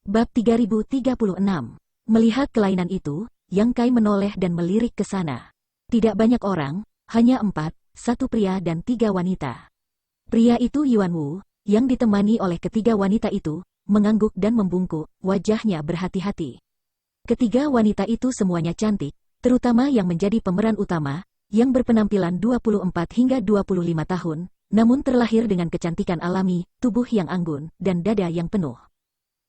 Bab 3036. Melihat kelainan itu, Yang Kai menoleh dan melirik ke sana. Tidak banyak orang, hanya 4, 1 pria dan 3 wanita. Pria itu Yuan Wu, yang ditemani oleh ketiga wanita itu, mengangguk dan membungkuk, wajahnya berhati-hati. Ketiga wanita itu semuanya cantik, terutama yang menjadi pemeran utama, yang berpenampilan 24 hingga 25 tahun, namun terlahir dengan kecantikan alami, tubuh yang anggun, dan dada yang penuh.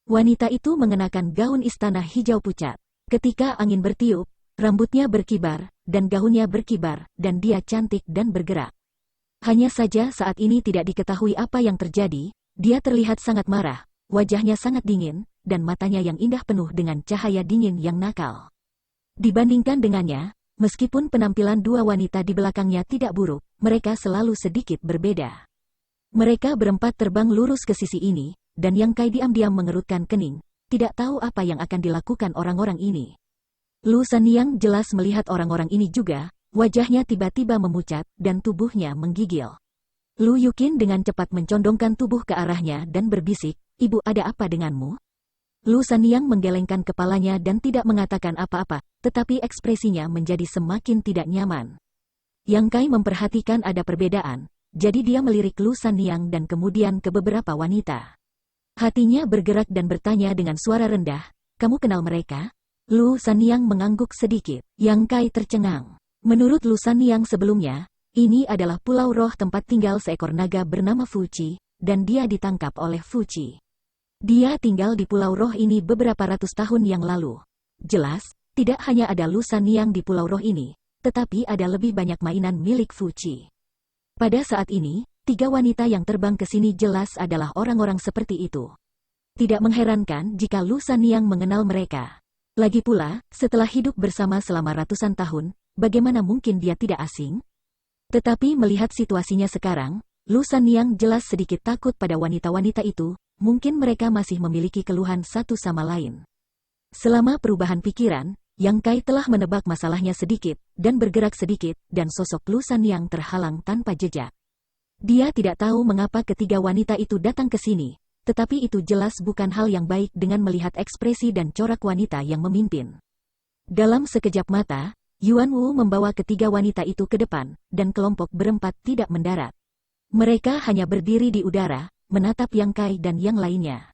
Wanita itu mengenakan gaun istana hijau pucat. Ketika angin bertiup, rambutnya berkibar, dan gaunnya berkibar, dan dia cantik dan bergerak. Hanya saja saat ini tidak diketahui apa yang terjadi, dia terlihat sangat marah, wajahnya sangat dingin, dan matanya yang indah penuh dengan cahaya dingin yang nakal. Dibandingkan dengannya, meskipun penampilan dua wanita di belakangnya tidak buruk, mereka selalu sedikit berbeda. Mereka berempat terbang lurus ke sisi ini, dan Yang Kai diam-diam mengerutkan kening, tidak tahu apa yang akan dilakukan orang-orang ini. Lu Sanyang jelas melihat orang-orang ini juga, wajahnya tiba-tiba memucat, dan tubuhnya menggigil. Lu Yukin dengan cepat mencondongkan tubuh ke arahnya dan berbisik, "Ibu, ada apa denganmu?" Lu Sanyang menggelengkan kepalanya dan tidak mengatakan apa-apa, tetapi ekspresinya menjadi semakin tidak nyaman. Yang Kai memperhatikan ada perbedaan, jadi dia melirik Lu Sanyang dan kemudian ke beberapa wanita. Hatinya bergerak dan bertanya dengan suara rendah, "Kamu kenal mereka?" Lu Sanyang mengangguk sedikit. Yang Kai tercengang. Menurut Lu Sanyang sebelumnya, ini adalah pulau roh tempat tinggal seekor naga bernama Fuci, dan dia ditangkap oleh Fuci. Dia tinggal di pulau roh ini beberapa ratus tahun yang lalu. Jelas, tidak hanya ada Lu Sanyang di pulau roh ini, tetapi ada lebih banyak mainan milik Fuci. Pada saat ini, 3 wanita yang terbang ke sini jelas adalah orang-orang seperti itu. Tidak mengherankan jika Lu Sanyang mengenal mereka. Lagi pula, setelah hidup bersama selama ratusan tahun, bagaimana mungkin dia tidak asing? Tetapi melihat situasinya sekarang, Lu Sanyang jelas sedikit takut pada wanita-wanita itu, mungkin mereka masih memiliki keluhan satu sama lain. Selama perubahan pikiran, Yang Kai telah menebak masalahnya sedikit, dan bergerak sedikit, dan sosok Lu Sanyang terhalang tanpa jejak. Dia tidak tahu mengapa ketiga wanita itu datang ke sini, tetapi itu jelas bukan hal yang baik dengan melihat ekspresi dan corak wanita yang memimpin. Dalam sekejap mata, Yuan Wu membawa ketiga wanita itu ke depan, dan kelompok berempat tidak mendarat. Mereka hanya berdiri di udara, menatap Yang Kai dan yang lainnya.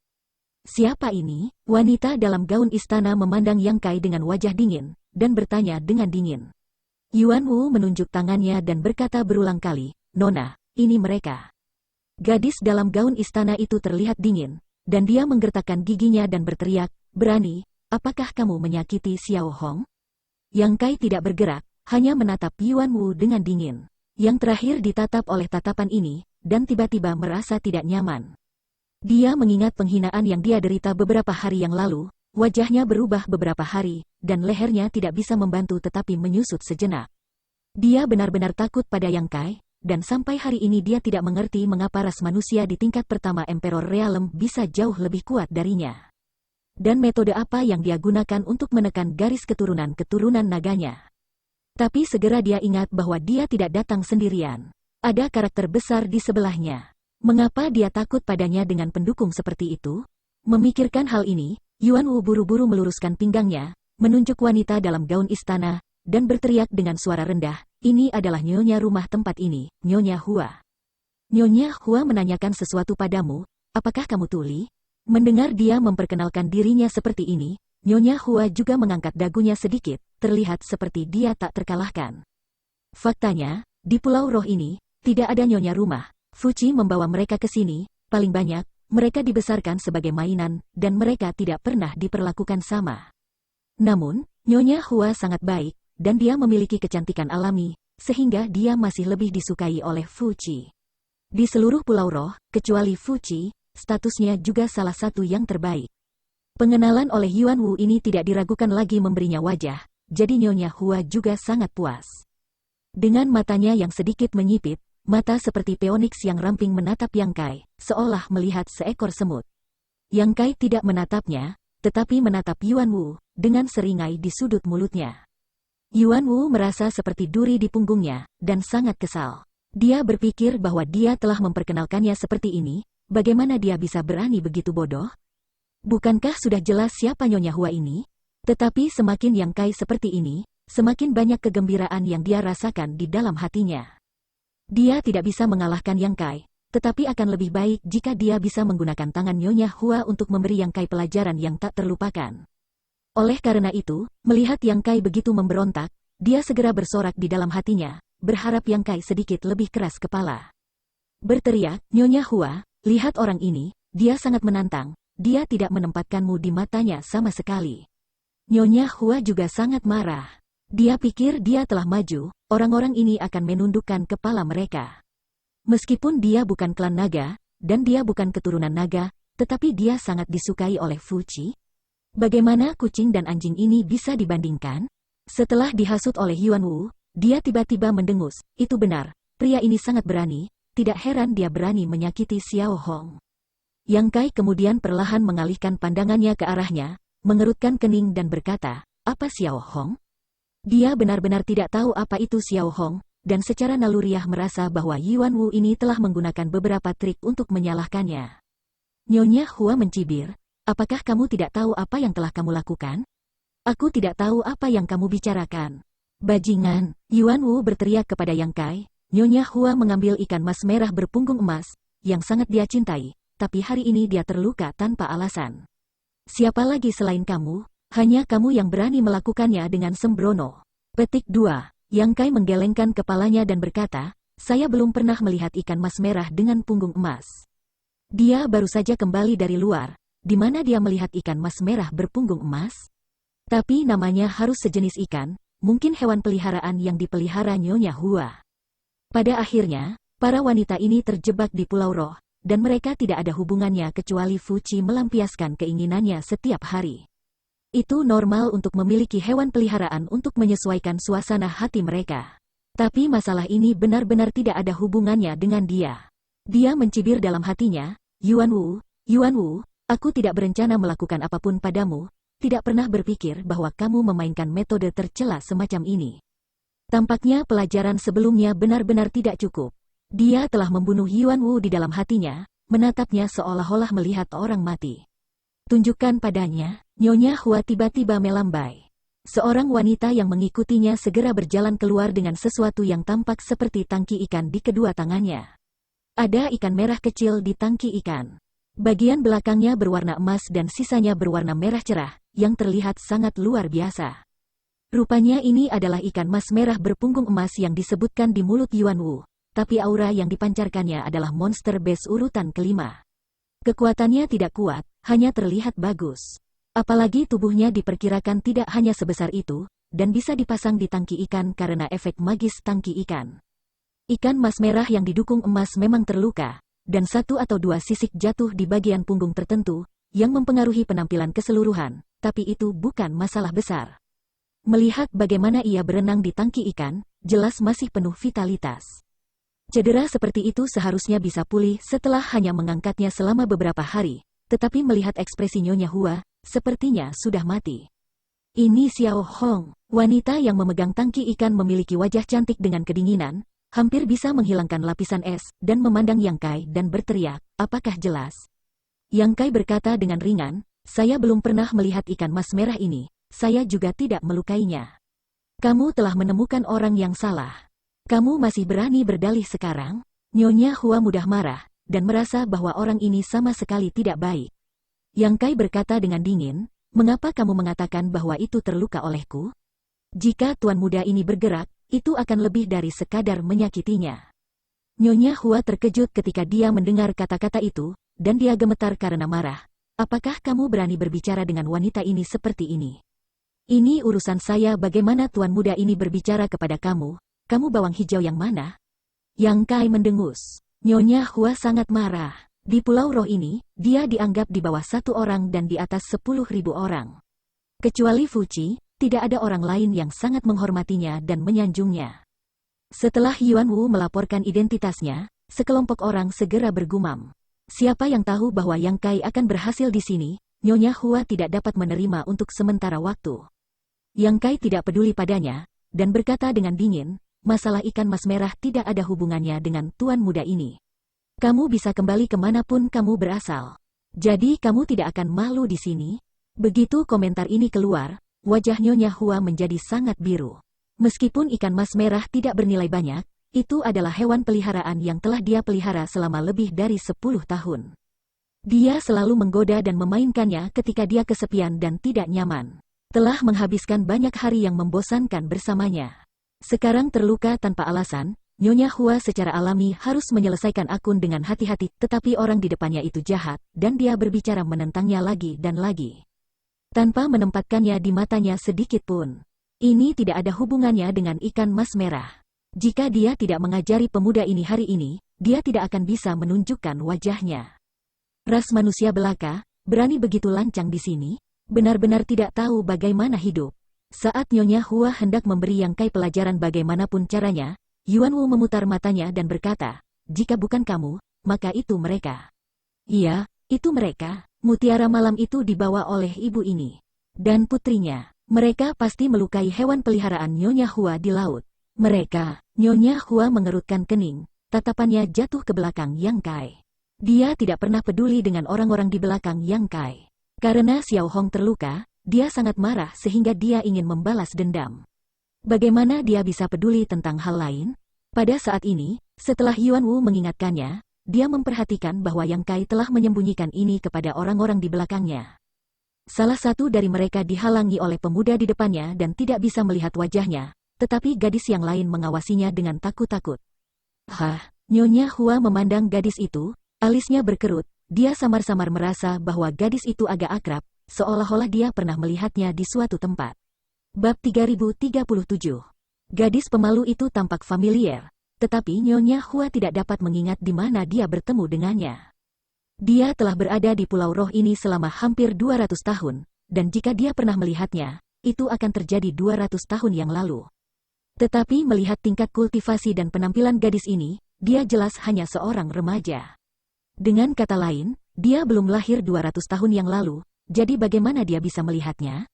"Siapa ini?" Wanita dalam gaun istana memandang Yang Kai dengan wajah dingin, dan bertanya dengan dingin. Yuan Wu menunjuk tangannya dan berkata berulang kali, "Nona, ini mereka." Gadis dalam gaun istana itu terlihat dingin, dan dia menggertakkan giginya dan berteriak, "Berani, apakah kamu menyakiti Xiao Hong?" Yang Kai tidak bergerak, hanya menatap Yuan Wu dengan dingin. Yang terakhir ditatap oleh tatapan ini, dan tiba-tiba merasa tidak nyaman. Dia mengingat penghinaan yang dia derita beberapa hari yang lalu, wajahnya berubah beberapa hari, dan lehernya tidak bisa membantu tetapi menyusut sejenak. Dia benar-benar takut pada Yang Kai, dan sampai hari ini dia tidak mengerti mengapa ras manusia di tingkat pertama Emperor Realm bisa jauh lebih kuat darinya. Dan metode apa yang dia gunakan untuk menekan garis keturunan-keturunan naganya. Tapi segera dia ingat bahwa dia tidak datang sendirian. Ada karakter besar di sebelahnya. Mengapa dia takut padanya dengan pendukung seperti itu? Memikirkan hal ini, Yuan Wu buru-buru meluruskan pinggangnya, menunjuk wanita dalam gaun istana, dan berteriak dengan suara rendah, "Ini adalah nyonya rumah tempat ini, Nyonya Hua." "Nyonya Hua menanyakan sesuatu padamu, apakah kamu tuli?" Mendengar dia memperkenalkan dirinya seperti ini, Nyonya Hua juga mengangkat dagunya sedikit, terlihat seperti dia tak terkalahkan. Faktanya, di pulau roh ini, tidak ada nyonya rumah. Fuci membawa mereka ke sini, paling banyak, mereka dibesarkan sebagai mainan, dan mereka tidak pernah diperlakukan sama. Namun, Nyonya Hua sangat baik, dan dia memiliki kecantikan alami, sehingga dia masih lebih disukai oleh Fuci. Di seluruh pulau roh, kecuali Fuci, statusnya juga salah satu yang terbaik. Pengenalan oleh Yuan Wu ini tidak diragukan lagi memberinya wajah, jadi Nyonya Hua juga sangat puas. Dengan matanya yang sedikit menyipit, mata seperti Phoenix yang ramping menatap Yang Kai, seolah melihat seekor semut. Yang Kai tidak menatapnya, tetapi menatap Yuan Wu, dengan seringai di sudut mulutnya. Yuan Wu merasa seperti duri di punggungnya, dan sangat kesal. Dia berpikir bahwa dia telah memperkenalkannya seperti ini, bagaimana dia bisa berani begitu bodoh? Bukankah sudah jelas siapa Nyonya Hua ini? Tetapi semakin Yang Kai seperti ini, semakin banyak kegembiraan yang dia rasakan di dalam hatinya. Dia tidak bisa mengalahkan Yang Kai, tetapi akan lebih baik jika dia bisa menggunakan tangan Nyonya Hua untuk memberi Yang Kai pelajaran yang tak terlupakan. Oleh karena itu, melihat Yang Kai begitu memberontak, dia segera bersorak di dalam hatinya, berharap Yang Kai sedikit lebih keras kepala. Berteriak, "Nyonya Hua, lihat orang ini, dia sangat menantang. Dia tidak menempatkanmu di matanya sama sekali." Nyonya Hua juga sangat marah. Dia pikir dia telah maju, orang-orang ini akan menundukkan kepala mereka. Meskipun dia bukan klan naga, dan dia bukan keturunan naga, tetapi dia sangat disukai oleh Fuchi. Bagaimana kucing dan anjing ini bisa dibandingkan? Setelah dihasut oleh Yuan Wu, dia tiba-tiba mendengus, "Itu benar, pria ini sangat berani, tidak heran dia berani menyakiti Xiao Hong." Yang Kai kemudian perlahan mengalihkan pandangannya ke arahnya, mengerutkan kening dan berkata, "Apa Xiao Hong?" Dia benar-benar tidak tahu apa itu Xiao Hong, dan secara naluriah merasa bahwa Yuan Wu ini telah menggunakan beberapa trik untuk menyalahkannya. Nyonya Hua mencibir, "Apakah kamu tidak tahu apa yang telah kamu lakukan? Aku tidak tahu apa yang kamu bicarakan." "Bajingan!" Yuan Wu berteriak kepada Yang Kai. Nyonya Hua mengambil ikan mas merah berpunggung emas, yang sangat dia cintai, tapi hari ini dia terluka tanpa alasan. "Siapa lagi selain kamu? Hanya kamu yang berani melakukannya dengan sembrono." Petik 2. Yang Kai menggelengkan kepalanya dan berkata, "Saya belum pernah melihat ikan mas merah dengan punggung emas." Dia baru saja kembali dari luar, di mana dia melihat ikan mas merah berpunggung emas. Tapi namanya harus sejenis ikan, mungkin hewan peliharaan yang dipelihara Nyonya Hua. Pada akhirnya, para wanita ini terjebak di Pulau Roh, dan mereka tidak ada hubungannya kecuali Fuchi melampiaskan keinginannya setiap hari. Itu normal untuk memiliki hewan peliharaan untuk menyesuaikan suasana hati mereka. Tapi masalah ini benar-benar tidak ada hubungannya dengan dia. Dia mencibir dalam hatinya, Yuan Wu, aku tidak berencana melakukan apapun padamu, tidak pernah berpikir bahwa kamu memainkan metode tercela semacam ini. Tampaknya pelajaran sebelumnya benar-benar tidak cukup. Dia telah membunuh Yuan Wu di dalam hatinya, menatapnya seolah-olah melihat orang mati. Tunjukkan padanya. Nyonya Hua tiba-tiba melambai. Seorang wanita yang mengikutinya segera berjalan keluar dengan sesuatu yang tampak seperti tangki ikan di kedua tangannya. Ada ikan merah kecil di tangki ikan. Bagian belakangnya berwarna emas dan sisanya berwarna merah cerah, yang terlihat sangat luar biasa. Rupanya ini adalah ikan mas merah berpunggung emas yang disebutkan di mulut Yuan Wu, tapi aura yang dipancarkannya adalah monster base urutan kelima. Kekuatannya tidak kuat, hanya terlihat bagus. Apalagi tubuhnya diperkirakan tidak hanya sebesar itu, dan bisa dipasang di tangki ikan karena efek magis tangki ikan. Ikan mas merah yang didukung emas memang terluka, dan satu atau dua sisik jatuh di bagian punggung tertentu, yang mempengaruhi penampilan keseluruhan, tapi itu bukan masalah besar. Melihat bagaimana ia berenang di tangki ikan, jelas masih penuh vitalitas. Cedera seperti itu seharusnya bisa pulih setelah hanya mengangkatnya selama beberapa hari, tetapi melihat ekspresi Nyonya Hua, sepertinya sudah mati. Ini Xiao Hong, wanita yang memegang tangki ikan memiliki wajah cantik dengan kedinginan, hampir bisa menghilangkan lapisan es, dan memandang Yang Kai dan berteriak, "Apakah jelas?" Yang Kai berkata dengan ringan, "Saya belum pernah melihat ikan mas merah ini, saya juga tidak melukainya." "Kamu telah menemukan orang yang salah. Kamu masih berani berdalih sekarang?" Nyonya Hua mudah marah, dan merasa bahwa orang ini sama sekali tidak baik. Yang Kai berkata dengan dingin, "Mengapa kamu mengatakan bahwa itu terluka olehku? Jika tuan muda ini bergerak, itu akan lebih dari sekadar menyakitinya." Nyonya Hua terkejut ketika dia mendengar kata-kata itu, dan dia gemetar karena marah. "Apakah kamu berani berbicara dengan wanita ini seperti ini? Ini urusan saya bagaimana tuan muda ini berbicara kepada kamu, kamu bawang hijau yang mana?" Yang Kai mendengus. Nyonya Hua sangat marah. Di Pulau Roh ini, dia dianggap di bawah 1 orang dan di atas 10.000 orang. Kecuali Fuchi, tidak ada orang lain yang sangat menghormatinya dan menyanjungnya. Setelah Yuan Wu melaporkan identitasnya, sekelompok orang segera bergumam. Siapa yang tahu bahwa Yang Kai akan berhasil di sini, Nyonya Hua tidak dapat menerima untuk sementara waktu. Yang Kai tidak peduli padanya, dan berkata dengan dingin, "Masalah ikan mas merah tidak ada hubungannya dengan tuan muda ini. Kamu bisa kembali kemanapun kamu berasal." Jadi kamu tidak akan malu di sini? Begitu komentar ini keluar, wajah Nyonya Hua menjadi sangat biru. Meskipun ikan mas merah tidak bernilai banyak, itu adalah hewan peliharaan yang telah dia pelihara selama lebih dari 10 tahun. Dia selalu menggoda dan memainkannya ketika dia kesepian dan tidak nyaman. Telah menghabiskan banyak hari yang membosankan bersamanya. Sekarang terluka tanpa alasan, Nyonya Hua secara alami harus menyelesaikan akun dengan hati-hati, tetapi orang di depannya itu jahat, dan dia berbicara menentangnya lagi dan lagi. Tanpa menempatkannya di matanya sedikit pun. Ini tidak ada hubungannya dengan ikan mas merah. Jika dia tidak mengajari pemuda ini hari ini, dia tidak akan bisa menunjukkan wajahnya. Ras manusia belaka, berani begitu lancang di sini, benar-benar tidak tahu bagaimana hidup. Saat Nyonya Hua hendak memberi Yang Kai pelajaran bagaimanapun caranya, Yuan Wu memutar matanya dan berkata, jika bukan kamu, maka itu mereka. Iya, itu mereka. Mutiara malam itu dibawa oleh ibu ini. Dan putrinya. Mereka pasti melukai hewan peliharaan Nyonya Hua di laut. Mereka. Nyonya Hua mengerutkan kening. Tatapannya jatuh ke belakang Yang Kai. Dia tidak pernah peduli dengan orang-orang di belakang Yang Kai. Karena Xiao Hong terluka, dia sangat marah sehingga dia ingin membalas dendam. Bagaimana dia bisa peduli tentang hal lain? Pada saat ini, setelah Yuan Wu mengingatkannya, dia memperhatikan bahwa Yang Kai telah menyembunyikan ini kepada orang-orang di belakangnya. Salah satu dari mereka dihalangi oleh pemuda di depannya dan tidak bisa melihat wajahnya, tetapi gadis yang lain mengawasinya dengan takut-takut. Nyonya Hua memandang gadis itu, alisnya berkerut, dia samar-samar merasa bahwa gadis itu agak akrab, seolah-olah dia pernah melihatnya di suatu tempat. Bab 3037. Gadis pemalu itu tampak familiar, tetapi Nyonya Hua tidak dapat mengingat di mana dia bertemu dengannya. Dia telah berada di Pulau Roh ini selama hampir 200 tahun, dan jika dia pernah melihatnya, itu akan terjadi 200 tahun yang lalu. Tetapi melihat tingkat kultivasi dan penampilan gadis ini, dia jelas hanya seorang remaja. Dengan kata lain, dia belum lahir 200 tahun yang lalu, jadi bagaimana dia bisa melihatnya?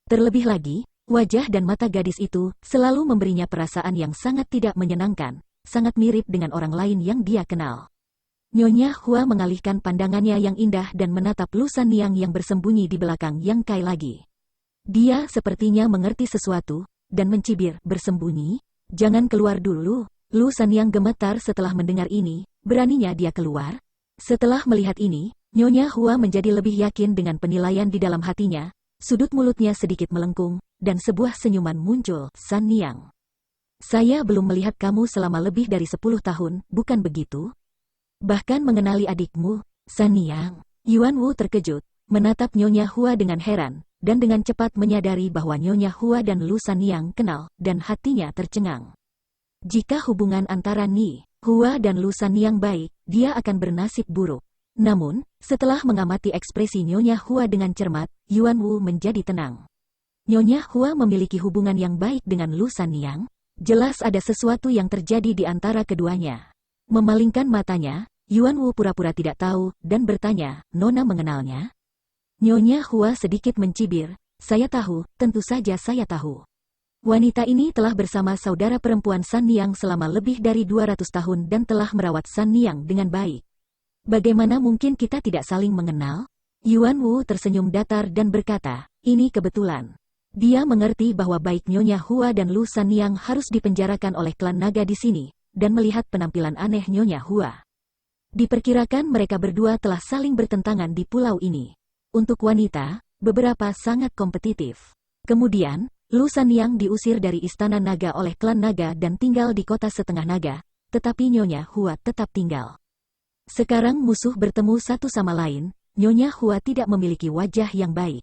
Terlebih lagi, wajah dan mata gadis itu selalu memberinya perasaan yang sangat tidak menyenangkan, sangat mirip dengan orang lain yang dia kenal. Nyonya Hua mengalihkan pandangannya yang indah dan menatap Lu Sanniang yang bersembunyi di belakang Yang Kai lagi. Dia sepertinya mengerti sesuatu, dan mencibir, bersembunyi? Jangan keluar dulu. Lu Sanniang gemetar setelah mendengar ini, beraninya dia keluar? Setelah melihat ini, Nyonya Hua menjadi lebih yakin dengan penilaian di dalam hatinya. Sudut mulutnya sedikit melengkung, dan sebuah senyuman muncul. Sanniang, saya belum melihat kamu selama lebih dari 10 tahun, bukan begitu? Bahkan mengenali adikmu, Sanniang. Yuan Wu terkejut, menatap Nyonya Hua dengan heran, dan dengan cepat menyadari bahwa Nyonya Hua dan Lu Sanniang kenal, dan hatinya tercengang. Jika hubungan antara Ni Hua dan Lu Sanniang baik, dia akan bernasib buruk. Namun, setelah mengamati ekspresi Nyonya Hua dengan cermat, Yuan Wu menjadi tenang. Nyonya Hua memiliki hubungan yang baik dengan Lu Sanniang. Jelas ada sesuatu yang terjadi di antara keduanya. Memalingkan matanya, Yuan Wu pura-pura tidak tahu, dan bertanya, Nona mengenalnya? Nyonya Hua sedikit mencibir, saya tahu, tentu saja saya tahu. Wanita ini telah bersama saudara perempuan Sanniang selama lebih dari 200 tahun dan telah merawat Sanniang dengan baik. Bagaimana mungkin kita tidak saling mengenal? Yuan Wu tersenyum datar dan berkata, ini kebetulan. Dia mengerti bahwa baik Nyonya Hua dan Lu Sanniang harus dipenjarakan oleh klan naga di sini, dan melihat penampilan aneh Nyonya Hua. Diperkirakan mereka berdua telah saling bertentangan di pulau ini. Untuk wanita, beberapa sangat kompetitif. Kemudian, Lu Sanniang diusir dari istana naga oleh klan naga dan tinggal di kota setengah naga, tetapi Nyonya Hua tetap tinggal. Sekarang musuh bertemu satu sama lain, Nyonya Hua tidak memiliki wajah yang baik.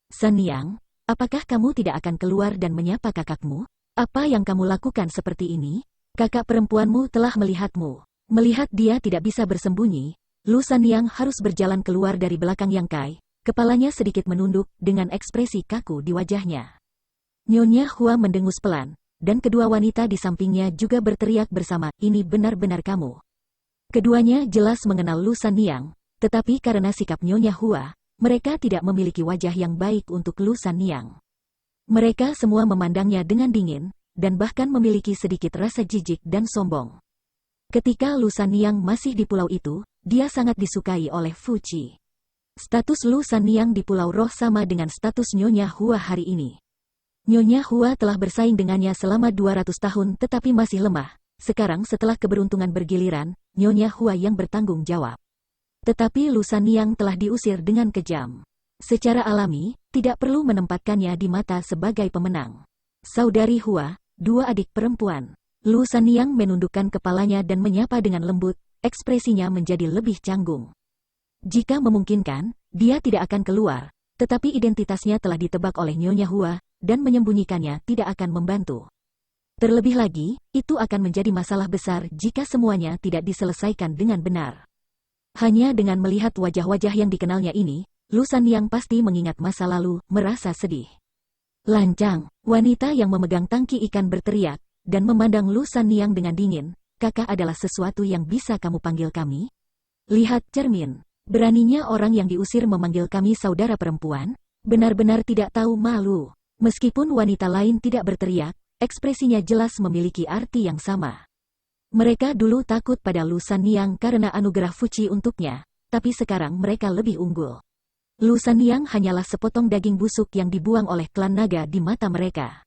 Sanniang, apakah kamu tidak akan keluar dan menyapa kakakmu? Apa yang kamu lakukan seperti ini? Kakak perempuanmu telah melihatmu. Melihat dia tidak bisa bersembunyi, Lu Sanniang harus berjalan keluar dari belakang Yang Kai, kepalanya sedikit menunduk dengan ekspresi kaku di wajahnya. Nyonya Hua mendengus pelan, dan kedua wanita di sampingnya juga berteriak bersama, ini benar-benar kamu. Keduanya jelas mengenal Lu Sanniang, tetapi karena sikap Nyonya Hua, mereka tidak memiliki wajah yang baik untuk Lu Sanniang. Mereka semua memandangnya dengan dingin, dan bahkan memiliki sedikit rasa jijik dan sombong. Ketika Lu Sanniang masih di pulau itu, dia sangat disukai oleh Fu Qi. Status Lu Sanniang di Pulau Roh sama dengan status Nyonya Hua hari ini. Nyonya Hua telah bersaing dengannya selama 200 tahun tetapi masih lemah. Sekarang setelah keberuntungan bergiliran, Nyonya Hua yang bertanggung jawab. Tetapi Lu Sanniang telah diusir dengan kejam. Secara alami, tidak perlu menempatkannya di mata sebagai pemenang. Saudari Hua, dua adik perempuan. Lu Sanniang menundukkan kepalanya dan menyapa dengan lembut, ekspresinya menjadi lebih canggung. Jika memungkinkan, dia tidak akan keluar, tetapi identitasnya telah ditebak oleh Nyonya Hua, dan menyembunyikannya tidak akan membantu. Terlebih lagi, itu akan menjadi masalah besar jika semuanya tidak diselesaikan dengan benar. Hanya dengan melihat wajah-wajah yang dikenalnya ini, Lu Sanniang pasti mengingat masa lalu, merasa sedih. Lancang, wanita yang memegang tangki ikan berteriak, dan memandang Lu Sanniang dengan dingin, "Kakak adalah sesuatu yang bisa kamu panggil kami? Lihat cermin, beraninya orang yang diusir memanggil kami saudara perempuan, benar-benar tidak tahu malu." Meskipun wanita lain tidak berteriak, ekspresinya jelas memiliki arti yang sama. Mereka dulu takut pada Lu Sanniang karena anugerah Fuci untuknya, tapi sekarang mereka lebih unggul. Lu Sanniang hanyalah sepotong daging busuk yang dibuang oleh klan naga di mata mereka.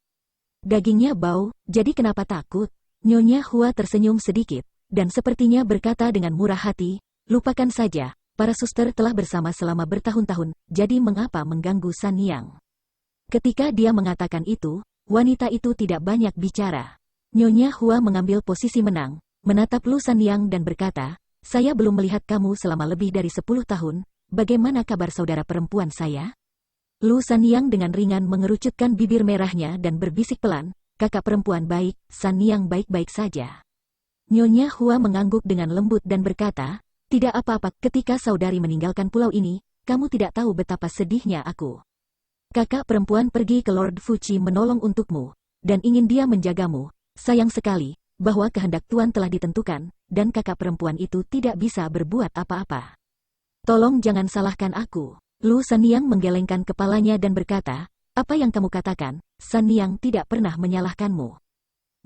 Dagingnya bau, jadi kenapa takut? Nyonya Hua tersenyum sedikit, dan sepertinya berkata dengan murah hati, "Lupakan saja, para suster telah bersama selama bertahun-tahun, jadi mengapa mengganggu Sanniang?" Ketika dia mengatakan itu, wanita itu tidak banyak bicara. Nyonya Hua mengambil posisi menang, menatap Lu Sanniang dan berkata, "Saya belum melihat kamu selama lebih dari 10 tahun, bagaimana kabar saudara perempuan saya?" Lu Sanniang dengan ringan mengerucutkan bibir merahnya dan berbisik pelan, "Kakak perempuan baik, Sanniang baik-baik saja." Nyonya Hua mengangguk dengan lembut dan berkata, "Tidak apa-apa, ketika saudari meninggalkan pulau ini, kamu tidak tahu betapa sedihnya aku. Kakak perempuan pergi ke Lord Fuci menolong untukmu, dan ingin dia menjagamu. Sayang sekali, bahwa kehendak Tuan telah ditentukan, dan kakak perempuan itu tidak bisa berbuat apa-apa. Tolong jangan salahkan aku." Lu Sanniang menggelengkan kepalanya dan berkata, "Apa yang kamu katakan, Sanniang tidak pernah menyalahkanmu."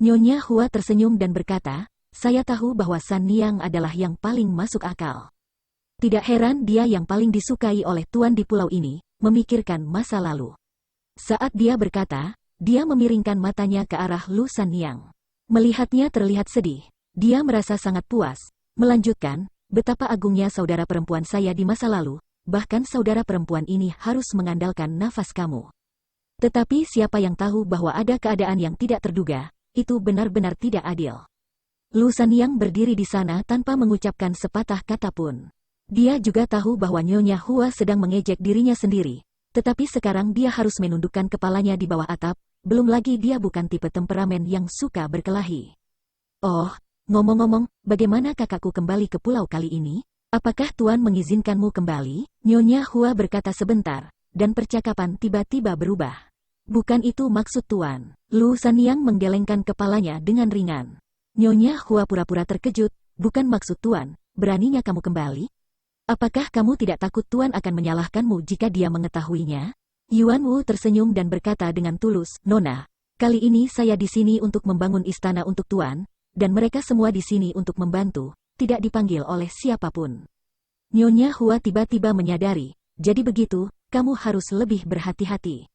Nyonya Hua tersenyum dan berkata, "Saya tahu bahwa Sanniang adalah yang paling masuk akal. Tidak heran dia yang paling disukai oleh Tuan di pulau ini, memikirkan masa lalu." Saat dia berkata, dia memiringkan matanya ke arah Lu Sanniang. Melihatnya terlihat sedih, dia merasa sangat puas, melanjutkan, "Betapa agungnya saudara perempuan saya di masa lalu, bahkan saudara perempuan ini harus mengandalkan nafas kamu. Tetapi siapa yang tahu bahwa ada keadaan yang tidak terduga, itu benar-benar tidak adil." Lu Sanniang berdiri di sana tanpa mengucapkan sepatah kata pun. Dia juga tahu bahwa Nyonya Hua sedang mengejek dirinya sendiri, tetapi sekarang dia harus menundukkan kepalanya di bawah atap, belum lagi dia bukan tipe temperamen yang suka berkelahi. "Oh, ngomong-ngomong, bagaimana kakakku kembali ke pulau kali ini? Apakah Tuan mengizinkanmu kembali?" Nyonya Hua berkata sebentar, dan percakapan tiba-tiba berubah. "Bukan itu maksud Tuan." Lu Sanniang menggelengkan kepalanya dengan ringan. Nyonya Hua pura-pura terkejut, "Bukan maksud Tuan, beraninya kamu kembali? Apakah kamu tidak takut Tuan akan menyalahkanmu jika dia mengetahuinya?" Yuan Wu tersenyum dan berkata dengan tulus, "Nona, kali ini saya di sini untuk membangun istana untuk Tuan, dan mereka semua di sini untuk membantu, tidak dipanggil oleh siapapun." Nyonya Hua tiba-tiba menyadari, "Jadi begitu, kamu harus lebih berhati-hati.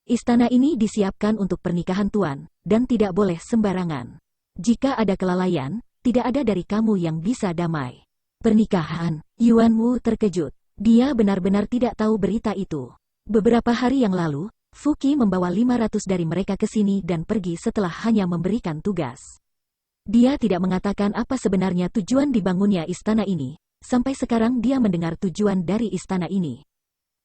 Istana ini disiapkan untuk pernikahan Tuan, dan tidak boleh sembarangan. Jika ada kelalaian, tidak ada dari kamu yang bisa damai." "Pernikahan?" Yuan Wu terkejut. Dia benar-benar tidak tahu berita itu. Beberapa hari yang lalu, Fuki membawa 500 dari mereka ke sini dan pergi setelah hanya memberikan tugas. Dia tidak mengatakan apa sebenarnya tujuan dibangunnya istana ini. Sampai sekarang dia mendengar tujuan dari istana ini.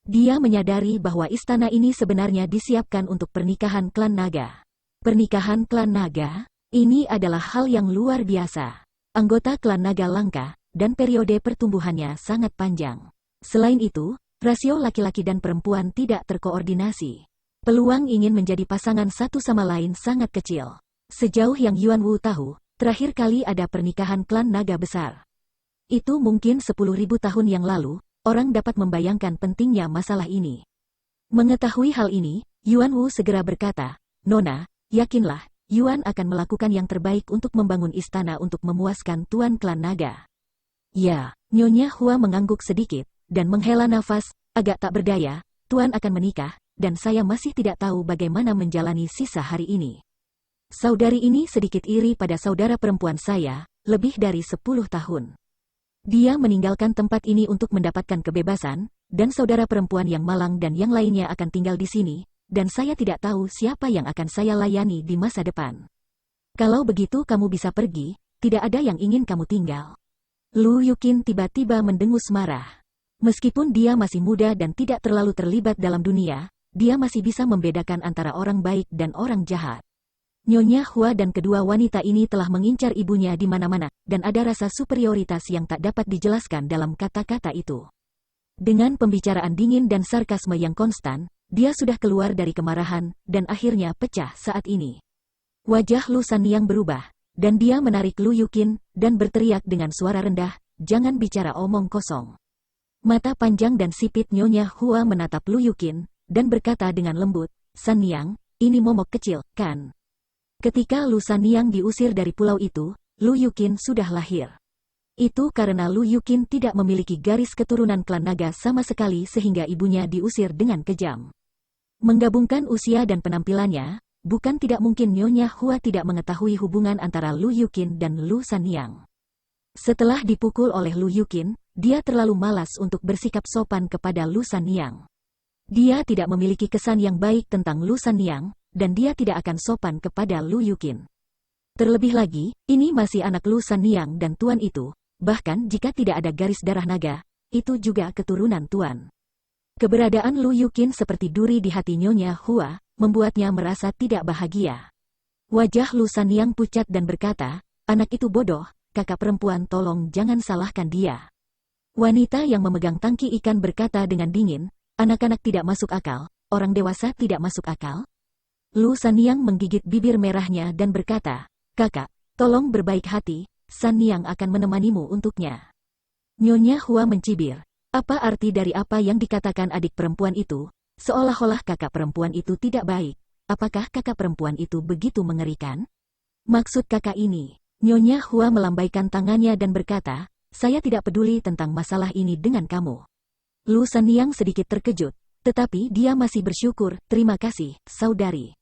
Dia menyadari bahwa istana ini sebenarnya disiapkan untuk pernikahan klan naga. Pernikahan klan naga? Ini adalah hal yang luar biasa. Anggota klan naga langka, dan periode pertumbuhannya sangat panjang. Selain itu, rasio laki-laki dan perempuan tidak terkoordinasi. Peluang ingin menjadi pasangan satu sama lain sangat kecil. Sejauh yang Yuan Wu tahu, terakhir kali ada pernikahan klan naga besar. Itu mungkin 10.000 tahun yang lalu, orang dapat membayangkan pentingnya masalah ini. Mengetahui hal ini, Yuan Wu segera berkata, "Nona, yakinlah, Yuan akan melakukan yang terbaik untuk membangun istana untuk memuaskan Tuan klan naga." "Ya." Nyonya Hua mengangguk sedikit, dan menghela nafas, agak tak berdaya, Tuan akan menikah, dan saya masih tidak tahu bagaimana menjalani sisa hari ini. Saudari ini sedikit iri pada saudara perempuan saya, lebih dari 10 tahun. Dia meninggalkan tempat ini untuk mendapatkan kebebasan, dan saudara perempuan yang malang dan yang lainnya akan tinggal di sini, dan saya tidak tahu siapa yang akan saya layani di masa depan. Kalau begitu kamu bisa pergi, tidak ada yang ingin kamu tinggal. Lu Yuqin tiba-tiba mendengus marah. Meskipun dia masih muda dan tidak terlalu terlibat dalam dunia, dia masih bisa membedakan antara orang baik dan orang jahat. Nyonya Hua dan kedua wanita ini telah mengincar ibunya di mana-mana, dan ada rasa superioritas yang tak dapat dijelaskan dalam kata-kata itu. Dengan pembicaraan dingin dan sarkasme yang konstan, dia sudah keluar dari kemarahan, dan akhirnya pecah saat ini. Wajah Lu Sanyang berubah, dan dia menarik Lu Yuqin, dan berteriak dengan suara rendah, "Jangan bicara omong kosong." Mata panjang dan sipit Nyonya Hua menatap Lu Yuqin, dan berkata dengan lembut, "Sanyang, ini momok kecil, kan?" Ketika Lu Sanyang diusir dari pulau itu, Lu Yuqin sudah lahir. Itu karena Lu Yuqin tidak memiliki garis keturunan klan naga sama sekali sehingga ibunya diusir dengan kejam. Menggabungkan usia dan penampilannya, bukan tidak mungkin Nyonya Hua tidak mengetahui hubungan antara Lu Yuqin dan Lu Sanyang. Setelah dipukul oleh Lu Yuqin, dia terlalu malas untuk bersikap sopan kepada Lu Sanyang. Dia tidak memiliki kesan yang baik tentang Lu Sanyang, dan dia tidak akan sopan kepada Lu Yuqin. Terlebih lagi, ini masih anak Lu Sanyang dan Tuan itu, bahkan jika tidak ada garis darah naga, itu juga keturunan Tuan. Keberadaan Lu Yuqin seperti duri di hati Nyonya Hua, membuatnya merasa tidak bahagia. Wajah Lu Sanyang pucat dan berkata, "Anak itu bodoh, kakak perempuan, tolong jangan salahkan dia." Wanita yang memegang tangki ikan berkata dengan dingin, "Anak-anak tidak masuk akal, orang dewasa tidak masuk akal." Lu Sanyang menggigit bibir merahnya dan berkata, "Kakak, tolong berbaik hati, Sanyang akan menemanimu untuknya." Nyonya Hua mencibir, "Apa arti dari apa yang dikatakan adik perempuan itu? Seolah-olah kakak perempuan itu tidak baik. Apakah kakak perempuan itu begitu mengerikan? Maksud kakak ini?" Nyonya Hua melambaikan tangannya dan berkata, "Saya tidak peduli tentang masalah ini dengan kamu." Lu Sanyang sedikit terkejut, tetapi dia masih bersyukur, "Terima kasih, saudari."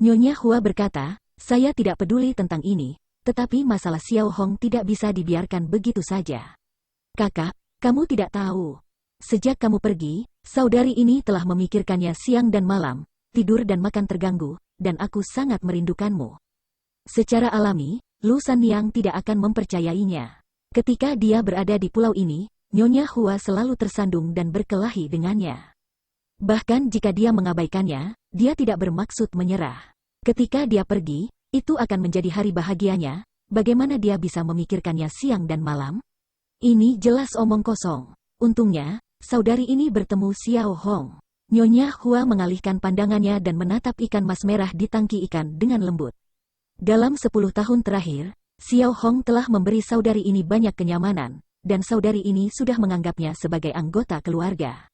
Nyonya Hua berkata, "Saya tidak peduli tentang ini, tetapi masalah Xiao Hong tidak bisa dibiarkan begitu saja. Kakak, kamu tidak tahu. Sejak kamu pergi, saudari ini telah memikirkannya siang dan malam, tidur dan makan terganggu, dan aku sangat merindukanmu." Secara alami, Lu Sanyang tidak akan mempercayainya. Ketika dia berada di pulau ini, Nyonya Hua selalu tersandung dan berkelahi dengannya. Bahkan jika dia mengabaikannya, dia tidak bermaksud menyerah. Ketika dia pergi, itu akan menjadi hari bahagianya. Bagaimana dia bisa memikirkannya siang dan malam? Ini jelas omong kosong. Untungnya, saudari ini bertemu Xiao Hong. Nyonya Hua mengalihkan pandangannya dan menatap ikan mas merah di tangki ikan dengan lembut. Dalam 10 tahun terakhir, Xiao Hong telah memberi saudari ini banyak kenyamanan, dan saudari ini sudah menganggapnya sebagai anggota keluarga.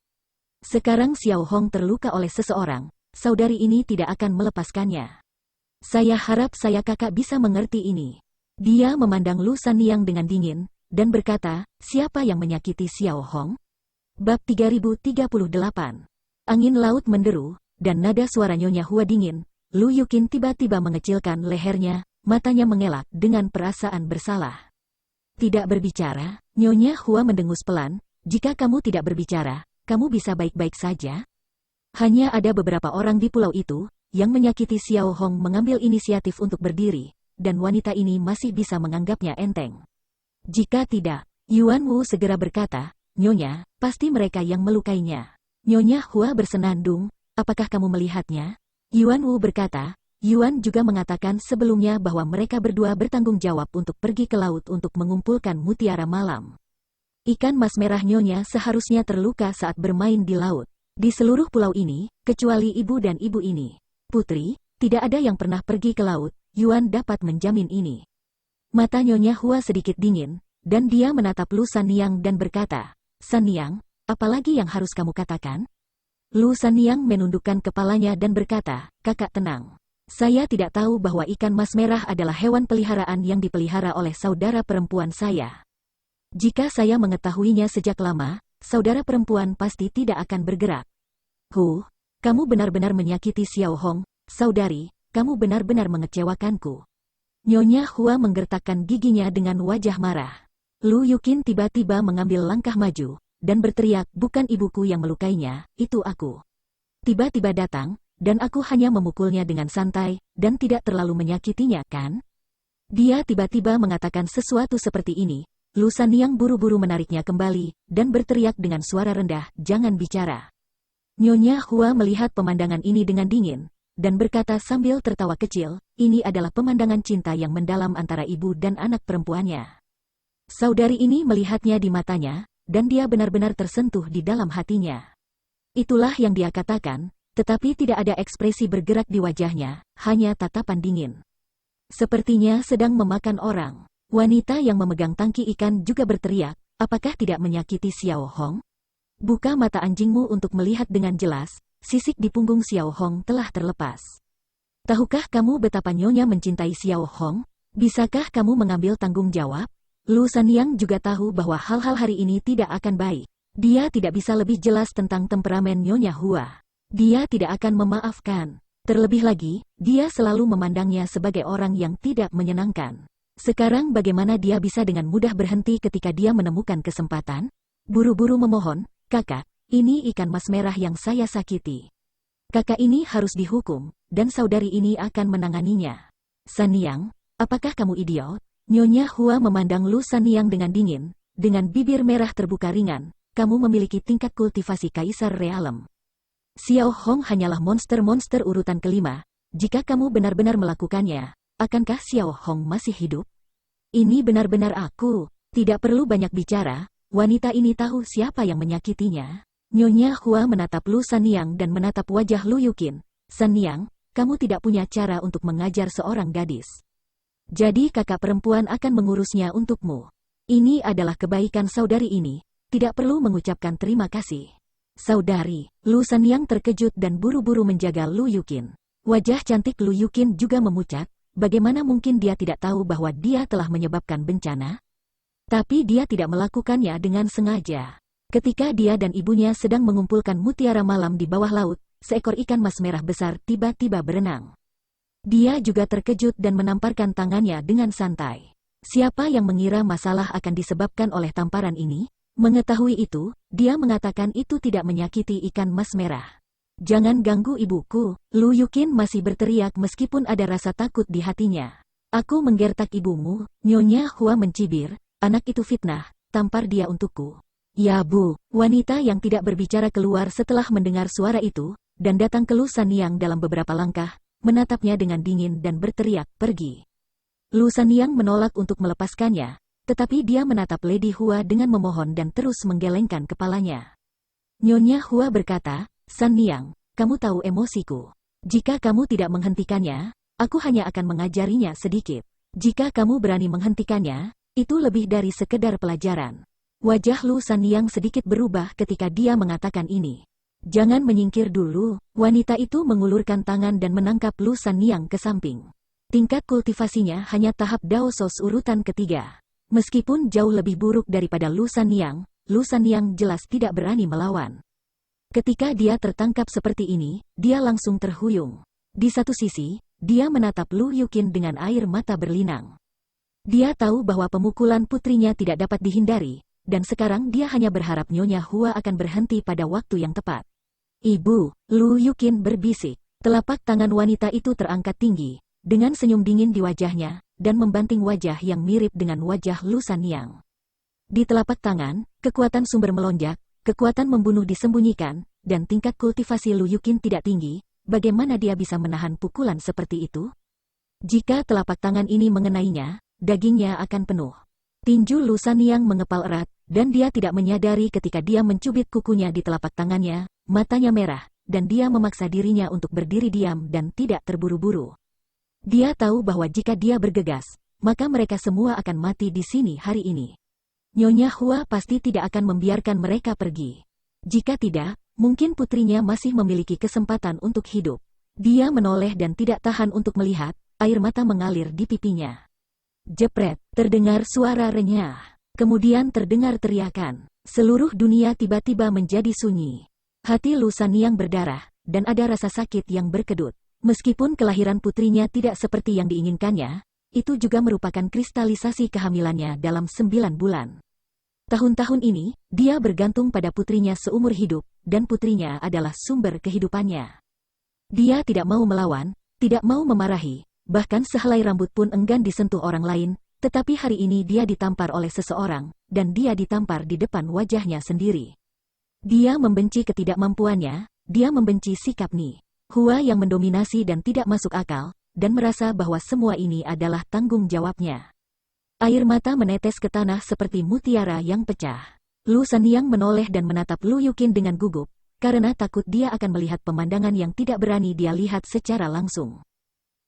Sekarang Xiao Hong terluka oleh seseorang, saudari ini tidak akan melepaskannya. Saya harap kakak bisa mengerti ini. Dia memandang Lu Sanyang dengan dingin, dan berkata, "Siapa yang menyakiti Xiao Hong?" Bab 3038. Angin laut menderu, dan nada suara Nyonya Hua dingin. Lu Yuqin tiba-tiba mengecilkan lehernya, matanya mengelak dengan perasaan bersalah. "Tidak berbicara?" Nyonya Hua mendengus pelan, "Jika kamu tidak berbicara, kamu bisa baik-baik saja?" Hanya ada beberapa orang di pulau itu, yang menyakiti Xiao Hong mengambil inisiatif untuk berdiri, dan wanita ini masih bisa menganggapnya enteng. Jika tidak, Yuan Wu segera berkata, "Nyonya, pasti mereka yang melukainya." Nyonya Hua bersenandung, "Apakah kamu melihatnya?" Yuan Wu berkata, Yuan juga mengatakan sebelumnya bahwa mereka berdua bertanggung jawab untuk pergi ke laut untuk mengumpulkan mutiara malam. Ikan mas merah Nyonya seharusnya terluka saat bermain di laut. Di seluruh pulau ini, kecuali ibu dan ibu ini, putri, tidak ada yang pernah pergi ke laut. Yuan dapat menjamin ini. Mata Nyonya Hua sedikit dingin, dan dia menatap Lu Sanyang dan berkata, "Sanyang, apalagi yang harus kamu katakan?" Lu Sanyang menundukkan kepalanya dan berkata, "Kakak tenang. Saya tidak tahu bahwa ikan mas merah adalah hewan peliharaan yang dipelihara oleh saudara perempuan saya. Jika saya mengetahuinya sejak lama, saudara perempuan pasti tidak akan bergerak. Kamu benar-benar menyakiti Xiao Hong, saudari, kamu benar-benar mengecewakanku. Nyonya Hua menggertakkan giginya dengan wajah marah. Lu Yuqin tiba-tiba mengambil langkah maju, dan berteriak, bukan ibuku yang melukainya, itu aku. Tiba-tiba datang, dan aku hanya memukulnya dengan santai, dan tidak terlalu menyakitinya, kan? Dia tiba-tiba mengatakan sesuatu seperti ini. Lu Sanyang buru-buru menariknya kembali, dan berteriak dengan suara rendah, jangan bicara. Nyonya Hua melihat pemandangan ini dengan dingin, dan berkata sambil tertawa kecil, ini adalah pemandangan cinta yang mendalam antara ibu dan anak perempuannya. Saudari ini melihatnya di matanya, dan dia benar-benar tersentuh di dalam hatinya. Itulah yang dia katakan, tetapi tidak ada ekspresi bergerak di wajahnya, hanya tatapan dingin. Sepertinya sedang memakan orang. Wanita yang memegang tangki ikan juga berteriak, apakah tidak menyakiti Xiao Hong? Buka mata anjingmu untuk melihat dengan jelas, sisik di punggung Xiao Hong telah terlepas. Tahukah kamu betapa Nyonya mencintai Xiao Hong? Bisakah kamu mengambil tanggung jawab? Lu Sanyang juga tahu bahwa hal-hal hari ini tidak akan baik. Dia tidak bisa lebih jelas tentang temperamen Nyonya Hua. Dia tidak akan memaafkan. Terlebih lagi, dia selalu memandangnya sebagai orang yang tidak menyenangkan. Sekarang bagaimana dia bisa dengan mudah berhenti ketika dia menemukan kesempatan? Buru-buru memohon, kakak, ini ikan mas merah yang saya sakiti. Kakak ini harus dihukum, dan saudari ini akan menanganinya. Sanyang, apakah kamu idiot? Nyonya Hua memandang Lu Sanyang dengan dingin, dengan bibir merah terbuka ringan, kamu memiliki tingkat kultivasi Kaisar Realem. Xiao Hong hanyalah monster-monster urutan kelima, jika kamu benar-benar melakukannya, akankah Xiao Hong masih hidup? Ini benar-benar aku, tidak perlu banyak bicara. Wanita ini tahu siapa yang menyakitinya. Nyonya Hua menatap Lu Sanyang dan menatap wajah Lu Yuqin. Sanyang, kamu tidak punya cara untuk mengajar seorang gadis. Jadi kakak perempuan akan mengurusnya untukmu. Ini adalah kebaikan saudari ini, tidak perlu mengucapkan terima kasih. Saudari, Lu Sanyang terkejut dan buru-buru menjaga Lu Yuqin. Wajah cantik Lu Yuqin juga memucat, bagaimana mungkin dia tidak tahu bahwa dia telah menyebabkan bencana? Tapi dia tidak melakukannya dengan sengaja. Ketika dia dan ibunya sedang mengumpulkan mutiara malam di bawah laut, seekor ikan mas merah besar tiba-tiba berenang. Dia juga terkejut dan menamparkan tangannya dengan santai. Siapa yang mengira masalah akan disebabkan oleh tamparan ini? Mengetahui itu, dia mengatakan itu tidak menyakiti ikan mas merah. Jangan ganggu ibuku, Lu Yuqin masih berteriak meskipun ada rasa takut di hatinya. Aku menggertak ibumu, Nyonya Hua mencibir. Anak itu fitnah, tampar dia untukku. Ya Bu, wanita yang tidak berbicara keluar setelah mendengar suara itu, dan datang ke Lu Sanyang dalam beberapa langkah, menatapnya dengan dingin dan berteriak, pergi. Lu Sanyang menolak untuk melepaskannya, tetapi dia menatap Lady Hua dengan memohon dan terus menggelengkan kepalanya. Nyonya Hua berkata, Sanyang, kamu tahu emosiku. Jika kamu tidak menghentikannya, aku hanya akan mengajarinya sedikit. Jika kamu berani menghentikannya, itu lebih dari sekedar pelajaran. Wajah Lu Sanyang sedikit berubah ketika dia mengatakan ini. Jangan menyingkir dulu, wanita itu mengulurkan tangan dan menangkap Lu Sanyang ke samping. Tingkat kultivasinya hanya tahap Daosos urutan ketiga. Meskipun jauh lebih buruk daripada Lu Sanyang jelas tidak berani melawan. Ketika dia tertangkap seperti ini, dia langsung terhuyung. Di satu sisi, dia menatap Lu Yuqin dengan air mata berlinang. Dia tahu bahwa pemukulan putrinya tidak dapat dihindari, dan sekarang dia hanya berharap Nyonya Hua akan berhenti pada waktu yang tepat. Ibu, Lu Yuqin berbisik. Telapak tangan wanita itu terangkat tinggi, dengan senyum dingin di wajahnya, dan membanting wajah yang mirip dengan wajah Lu Sanyang. Di telapak tangan, kekuatan sumber melonjak, kekuatan membunuh disembunyikan, dan tingkat kultivasi Lu Yuqin tidak tinggi, bagaimana dia bisa menahan pukulan seperti itu? Jika telapak tangan ini mengenainya, dagingnya akan penuh. Tinju Lu Sanyang mengepal erat, dan dia tidak menyadari ketika dia mencubit kukunya di telapak tangannya, matanya merah, dan dia memaksa dirinya untuk berdiri diam dan tidak terburu-buru. Dia tahu bahwa jika dia bergegas, maka mereka semua akan mati di sini hari ini. Nyonya Hua pasti tidak akan membiarkan mereka pergi. Jika tidak, mungkin putrinya masih memiliki kesempatan untuk hidup. Dia menoleh dan tidak tahan untuk melihat, air mata mengalir di pipinya. Jepret, terdengar suara renyah. Kemudian terdengar teriakan. Seluruh dunia tiba-tiba menjadi sunyi. Hati Lu Sanyang berdarah, dan ada rasa sakit yang berkedut. Meskipun kelahiran putrinya tidak seperti yang diinginkannya, itu juga merupakan kristalisasi kehamilannya dalam 9 bulan. Tahun-tahun ini, dia bergantung pada putrinya seumur hidup, dan putrinya adalah sumber kehidupannya. Dia tidak mau melawan, tidak mau memarahi, bahkan sehelai rambut pun enggan disentuh orang lain, tetapi hari ini dia ditampar oleh seseorang, dan dia ditampar di depan wajahnya sendiri. Dia membenci ketidakmampuannya, dia membenci sikap Ni Hua yang mendominasi dan tidak masuk akal, dan merasa bahwa semua ini adalah tanggung jawabnya. Air mata menetes ke tanah seperti mutiara yang pecah. Lu Sanyang menoleh dan menatap Lu Yuqin dengan gugup, karena takut dia akan melihat pemandangan yang tidak berani dia lihat secara langsung.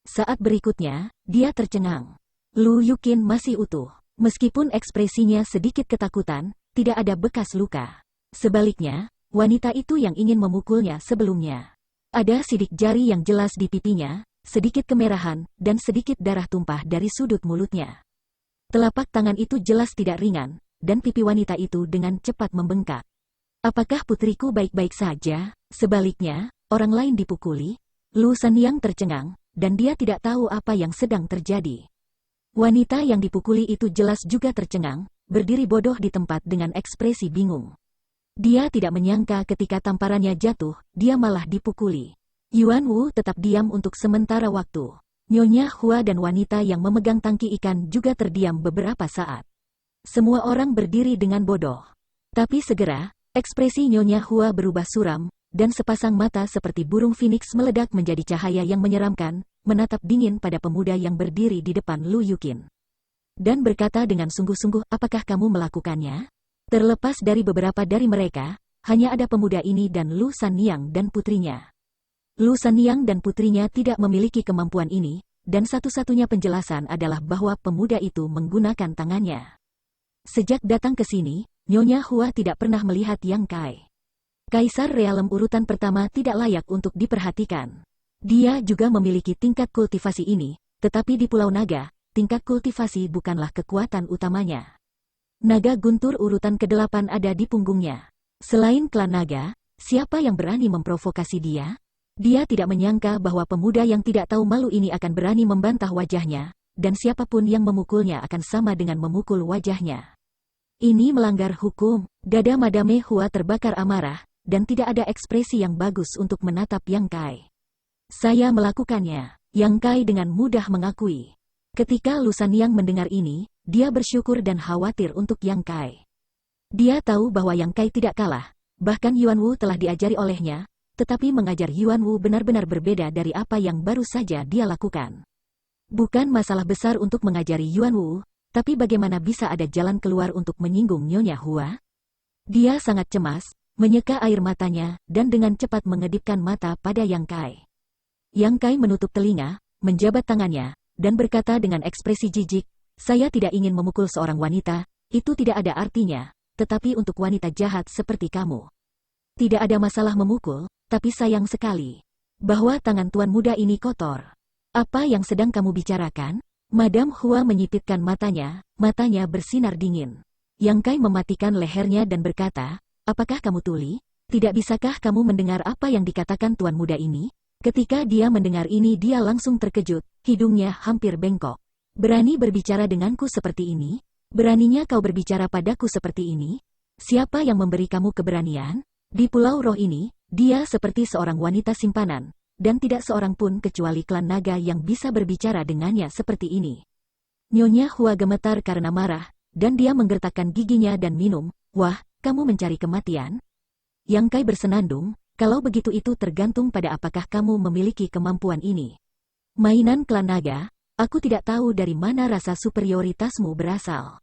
Saat berikutnya, dia tercengang. Lu Yuqin masih utuh. Meskipun ekspresinya sedikit ketakutan, tidak ada bekas luka. Sebaliknya, wanita itu yang ingin memukulnya sebelumnya. Ada sidik jari yang jelas di pipinya, sedikit kemerahan, dan sedikit darah tumpah dari sudut mulutnya. Telapak tangan itu jelas tidak ringan, dan pipi wanita itu dengan cepat membengkak. Apakah putriku baik-baik saja? Sebaliknya, orang lain dipukuli. Lu Sanyang tercengang, dan dia tidak tahu apa yang sedang terjadi. Wanita yang dipukuli itu jelas juga tercengang, berdiri bodoh di tempat dengan ekspresi bingung. Dia tidak menyangka ketika tamparannya jatuh, dia malah dipukuli. Yuan Wu tetap diam untuk sementara waktu. Nyonya Hua dan wanita yang memegang tangki ikan juga terdiam beberapa saat. Semua orang berdiri dengan bodoh. Tapi segera, ekspresi Nyonya Hua berubah suram, dan sepasang mata seperti burung phoenix meledak menjadi cahaya yang menyeramkan, menatap dingin pada pemuda yang berdiri di depan Lu Yuqin. Dan berkata dengan sungguh-sungguh, apakah kamu melakukannya? Terlepas dari beberapa dari mereka, hanya ada pemuda ini dan Lu Sanyang dan putrinya. Lu Sanyang dan putrinya tidak memiliki kemampuan ini, dan satu-satunya penjelasan adalah bahwa pemuda itu menggunakan tangannya. Sejak datang ke sini, Nyonya Hua tidak pernah melihat Yang Kai. Kaisar Realem urutan pertama tidak layak untuk diperhatikan. Dia juga memiliki tingkat kultivasi ini, tetapi di Pulau Naga, tingkat kultivasi bukanlah kekuatan utamanya. Naga guntur urutan ke-8 ada di punggungnya. Selain klan naga, siapa yang berani memprovokasi dia? Dia tidak menyangka bahwa pemuda yang tidak tahu malu ini akan berani membantah wajahnya, dan siapapun yang memukulnya akan sama dengan memukul wajahnya. Ini melanggar hukum. Dada Madame Hua terbakar amarah, dan tidak ada ekspresi yang bagus untuk menatap Yang Kai. Saya melakukannya, Yang Kai dengan mudah mengakui. Ketika Lu Sanyang mendengar ini, dia bersyukur dan khawatir untuk Yang Kai. Dia tahu bahwa Yang Kai tidak kalah, bahkan Yuan Wu telah diajari olehnya, tetapi mengajar Yuan Wu benar-benar berbeda dari apa yang baru saja dia lakukan. Bukan masalah besar untuk mengajari Yuan Wu, tapi bagaimana bisa ada jalan keluar untuk menyinggung Nyonya Hua? Dia sangat cemas, menyeka air matanya, dan dengan cepat mengedipkan mata pada Yang Kai. Yang Kai menutup telinga, menjabat tangannya, dan berkata dengan ekspresi jijik, saya tidak ingin memukul seorang wanita, itu tidak ada artinya, tetapi untuk wanita jahat seperti kamu. Tidak ada masalah memukul, tapi sayang sekali bahwa tangan tuan muda ini kotor. Apa yang sedang kamu bicarakan? Madame Hua menyipitkan matanya bersinar dingin. Yang Kai mematikan lehernya dan berkata, apakah kamu tuli? Tidak bisakah kamu mendengar apa yang dikatakan tuan muda ini? Ketika dia mendengar ini dia langsung terkejut, hidungnya hampir bengkok. Berani berbicara denganku seperti ini? Beraninya kau berbicara padaku seperti ini? Siapa yang memberi kamu keberanian? Di Pulau Roh ini, dia seperti seorang wanita simpanan, dan tidak seorang pun kecuali klan naga yang bisa berbicara dengannya seperti ini. Nyonya Hua gemetar karena marah, dan dia menggertakkan giginya dan minum. Wah, kamu mencari kematian? Yang Kai bersenandung, kalau begitu itu tergantung pada apakah kamu memiliki kemampuan ini. Mainan klan naga, aku tidak tahu dari mana rasa superioritasmu berasal.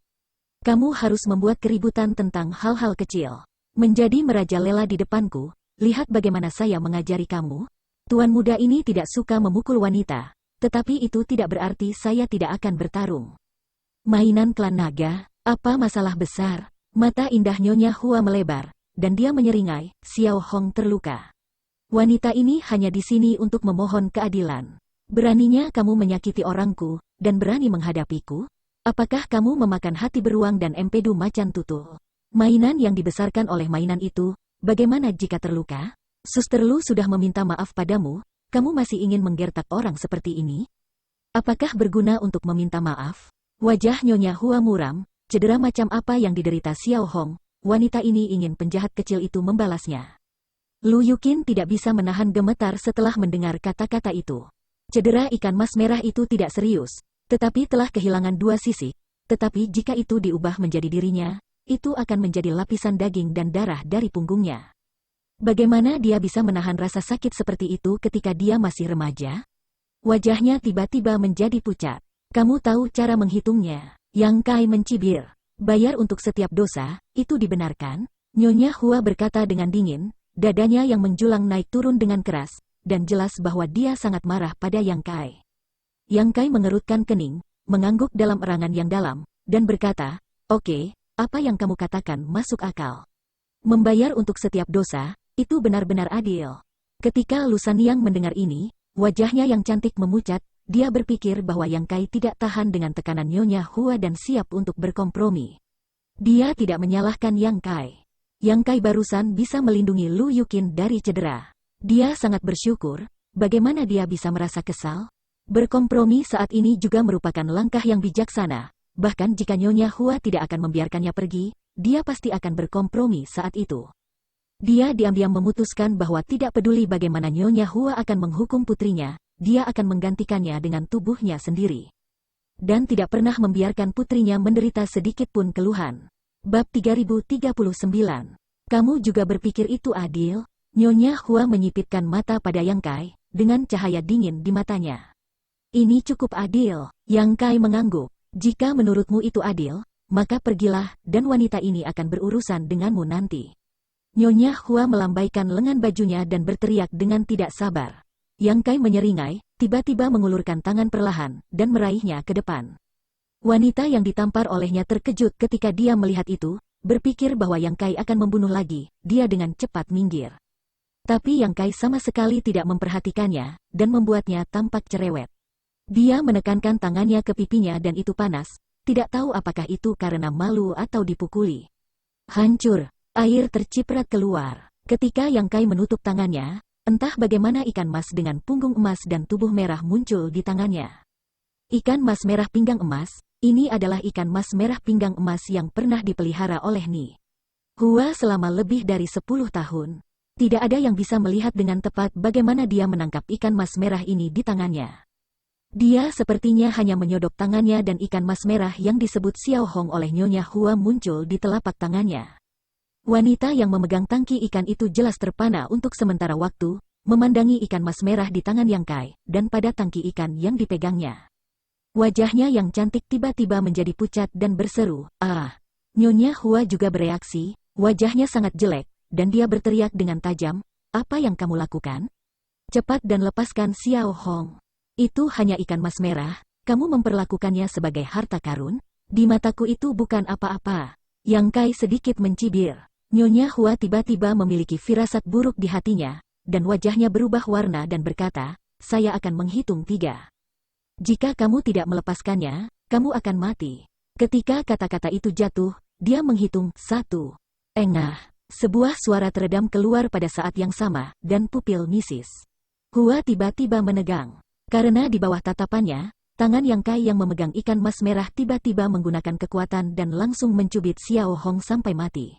Kamu harus membuat keributan tentang hal-hal kecil. Menjadi merajalela di depanku, lihat bagaimana saya mengajari kamu. Tuan muda ini tidak suka memukul wanita, tetapi itu tidak berarti saya tidak akan bertarung. Mainan klan naga, apa masalah besar? Mata indah Nyonya Hua melebar, dan dia menyeringai, Xiao Hong terluka. Wanita ini hanya di sini untuk memohon keadilan. Beraninya kamu menyakiti orangku, dan berani menghadapiku? Apakah kamu memakan hati beruang dan empedu macan tutul? Mainan yang dibesarkan oleh mainan itu, bagaimana jika terluka? Suster Lu sudah meminta maaf padamu, kamu masih ingin menggertak orang seperti ini? Apakah berguna untuk meminta maaf? Wajah Nyonya Hua muram, cedera macam apa yang diderita Xiao Hong, wanita ini ingin penjahat kecil itu membalasnya. Lu Yukin tidak bisa menahan gemetar setelah mendengar kata-kata itu. Cedera ikan mas merah itu tidak serius, tetapi telah kehilangan dua sisik, tetapi jika itu diubah menjadi dirinya, itu akan menjadi lapisan daging dan darah dari punggungnya. Bagaimana dia bisa menahan rasa sakit seperti itu ketika dia masih remaja? Wajahnya tiba-tiba menjadi pucat. Kamu tahu cara menghitungnya? Yang Kai mencibir. Bayar untuk setiap dosa, itu dibenarkan? Nyonya Hua berkata dengan dingin, dadanya yang menjulang naik turun dengan keras, dan jelas bahwa dia sangat marah pada Yang Kai. Yang Kai mengerutkan kening, mengangguk dalam erangan yang dalam, dan berkata, "Oke, apa yang kamu katakan masuk akal. Membayar untuk setiap dosa, itu benar-benar adil." Ketika Lu Sanyang mendengar ini, wajahnya yang cantik memucat, dia berpikir bahwa Yang Kai tidak tahan dengan tekanan Nyonya Hua dan siap untuk berkompromi. Dia tidak menyalahkan Yang Kai. Yang Kai barusan bisa melindungi Lu Yukin dari cedera. Dia sangat bersyukur, bagaimana dia bisa merasa kesal? Berkompromi saat ini juga merupakan langkah yang bijaksana, bahkan jika Nyonya Hua tidak akan membiarkannya pergi, dia pasti akan berkompromi saat itu. Dia diam-diam memutuskan bahwa tidak peduli bagaimana Nyonya Hua akan menghukum putrinya, dia akan menggantikannya dengan tubuhnya sendiri. Dan tidak pernah membiarkan putrinya menderita sedikit pun keluhan. Bab 3039. Kamu juga berpikir itu adil? Nyonya Hua menyipitkan mata pada Yang Kai, dengan cahaya dingin di matanya. Ini cukup adil, Yang Kai mengangguk. Jika menurutmu itu adil, maka pergilah, dan wanita ini akan berurusan denganmu nanti. Nyonya Hua melambaikan lengan bajunya dan berteriak dengan tidak sabar. Yang Kai menyeringai, tiba-tiba mengulurkan tangan perlahan, dan meraihnya ke depan. Wanita yang ditampar olehnya terkejut ketika dia melihat itu, berpikir bahwa Yang Kai akan membunuh lagi, dia dengan cepat minggir. Tapi Yang Kai sama sekali tidak memperhatikannya, dan membuatnya tampak cerewet. Dia menekankan tangannya ke pipinya dan itu panas, tidak tahu apakah itu karena malu atau dipukuli. Hancur, air terciprat keluar. Ketika Yang Kai menutup tangannya, entah bagaimana ikan mas dengan punggung emas dan tubuh merah muncul di tangannya. Ikan mas merah pinggang emas, ini adalah ikan mas merah pinggang emas yang pernah dipelihara oleh Ni Hua selama lebih dari 10 tahun. Tidak ada yang bisa melihat dengan tepat bagaimana dia menangkap ikan mas merah ini di tangannya. Dia sepertinya hanya menyodok tangannya dan ikan mas merah yang disebut Xiao Hong oleh Nyonya Hua muncul di telapak tangannya. Wanita yang memegang tangki ikan itu jelas terpana untuk sementara waktu, memandangi ikan mas merah di tangan Yang Kai, dan pada tangki ikan yang dipegangnya. Wajahnya yang cantik tiba-tiba menjadi pucat dan berseru, "Ah!" Nyonya Hua juga bereaksi, wajahnya sangat jelek, dan dia berteriak dengan tajam, "Apa yang kamu lakukan? Cepat dan lepaskan Xiao Hong. Itu hanya ikan mas merah, kamu memperlakukannya sebagai harta karun? Di mataku itu bukan apa-apa." Yang Kai sedikit mencibir. Nyonya Hua tiba-tiba memiliki firasat buruk di hatinya, dan wajahnya berubah warna dan berkata, "Saya akan menghitung 3. Jika kamu tidak melepaskannya, kamu akan mati." Ketika kata-kata itu jatuh, dia menghitung 1. Engah. Sebuah suara teredam keluar pada saat yang sama, dan pupil Mrs. Hua tiba-tiba menegang. Karena di bawah tatapannya, tangan Yang Kai yang memegang ikan mas merah tiba-tiba menggunakan kekuatan dan langsung mencubit Xiao Hong sampai mati.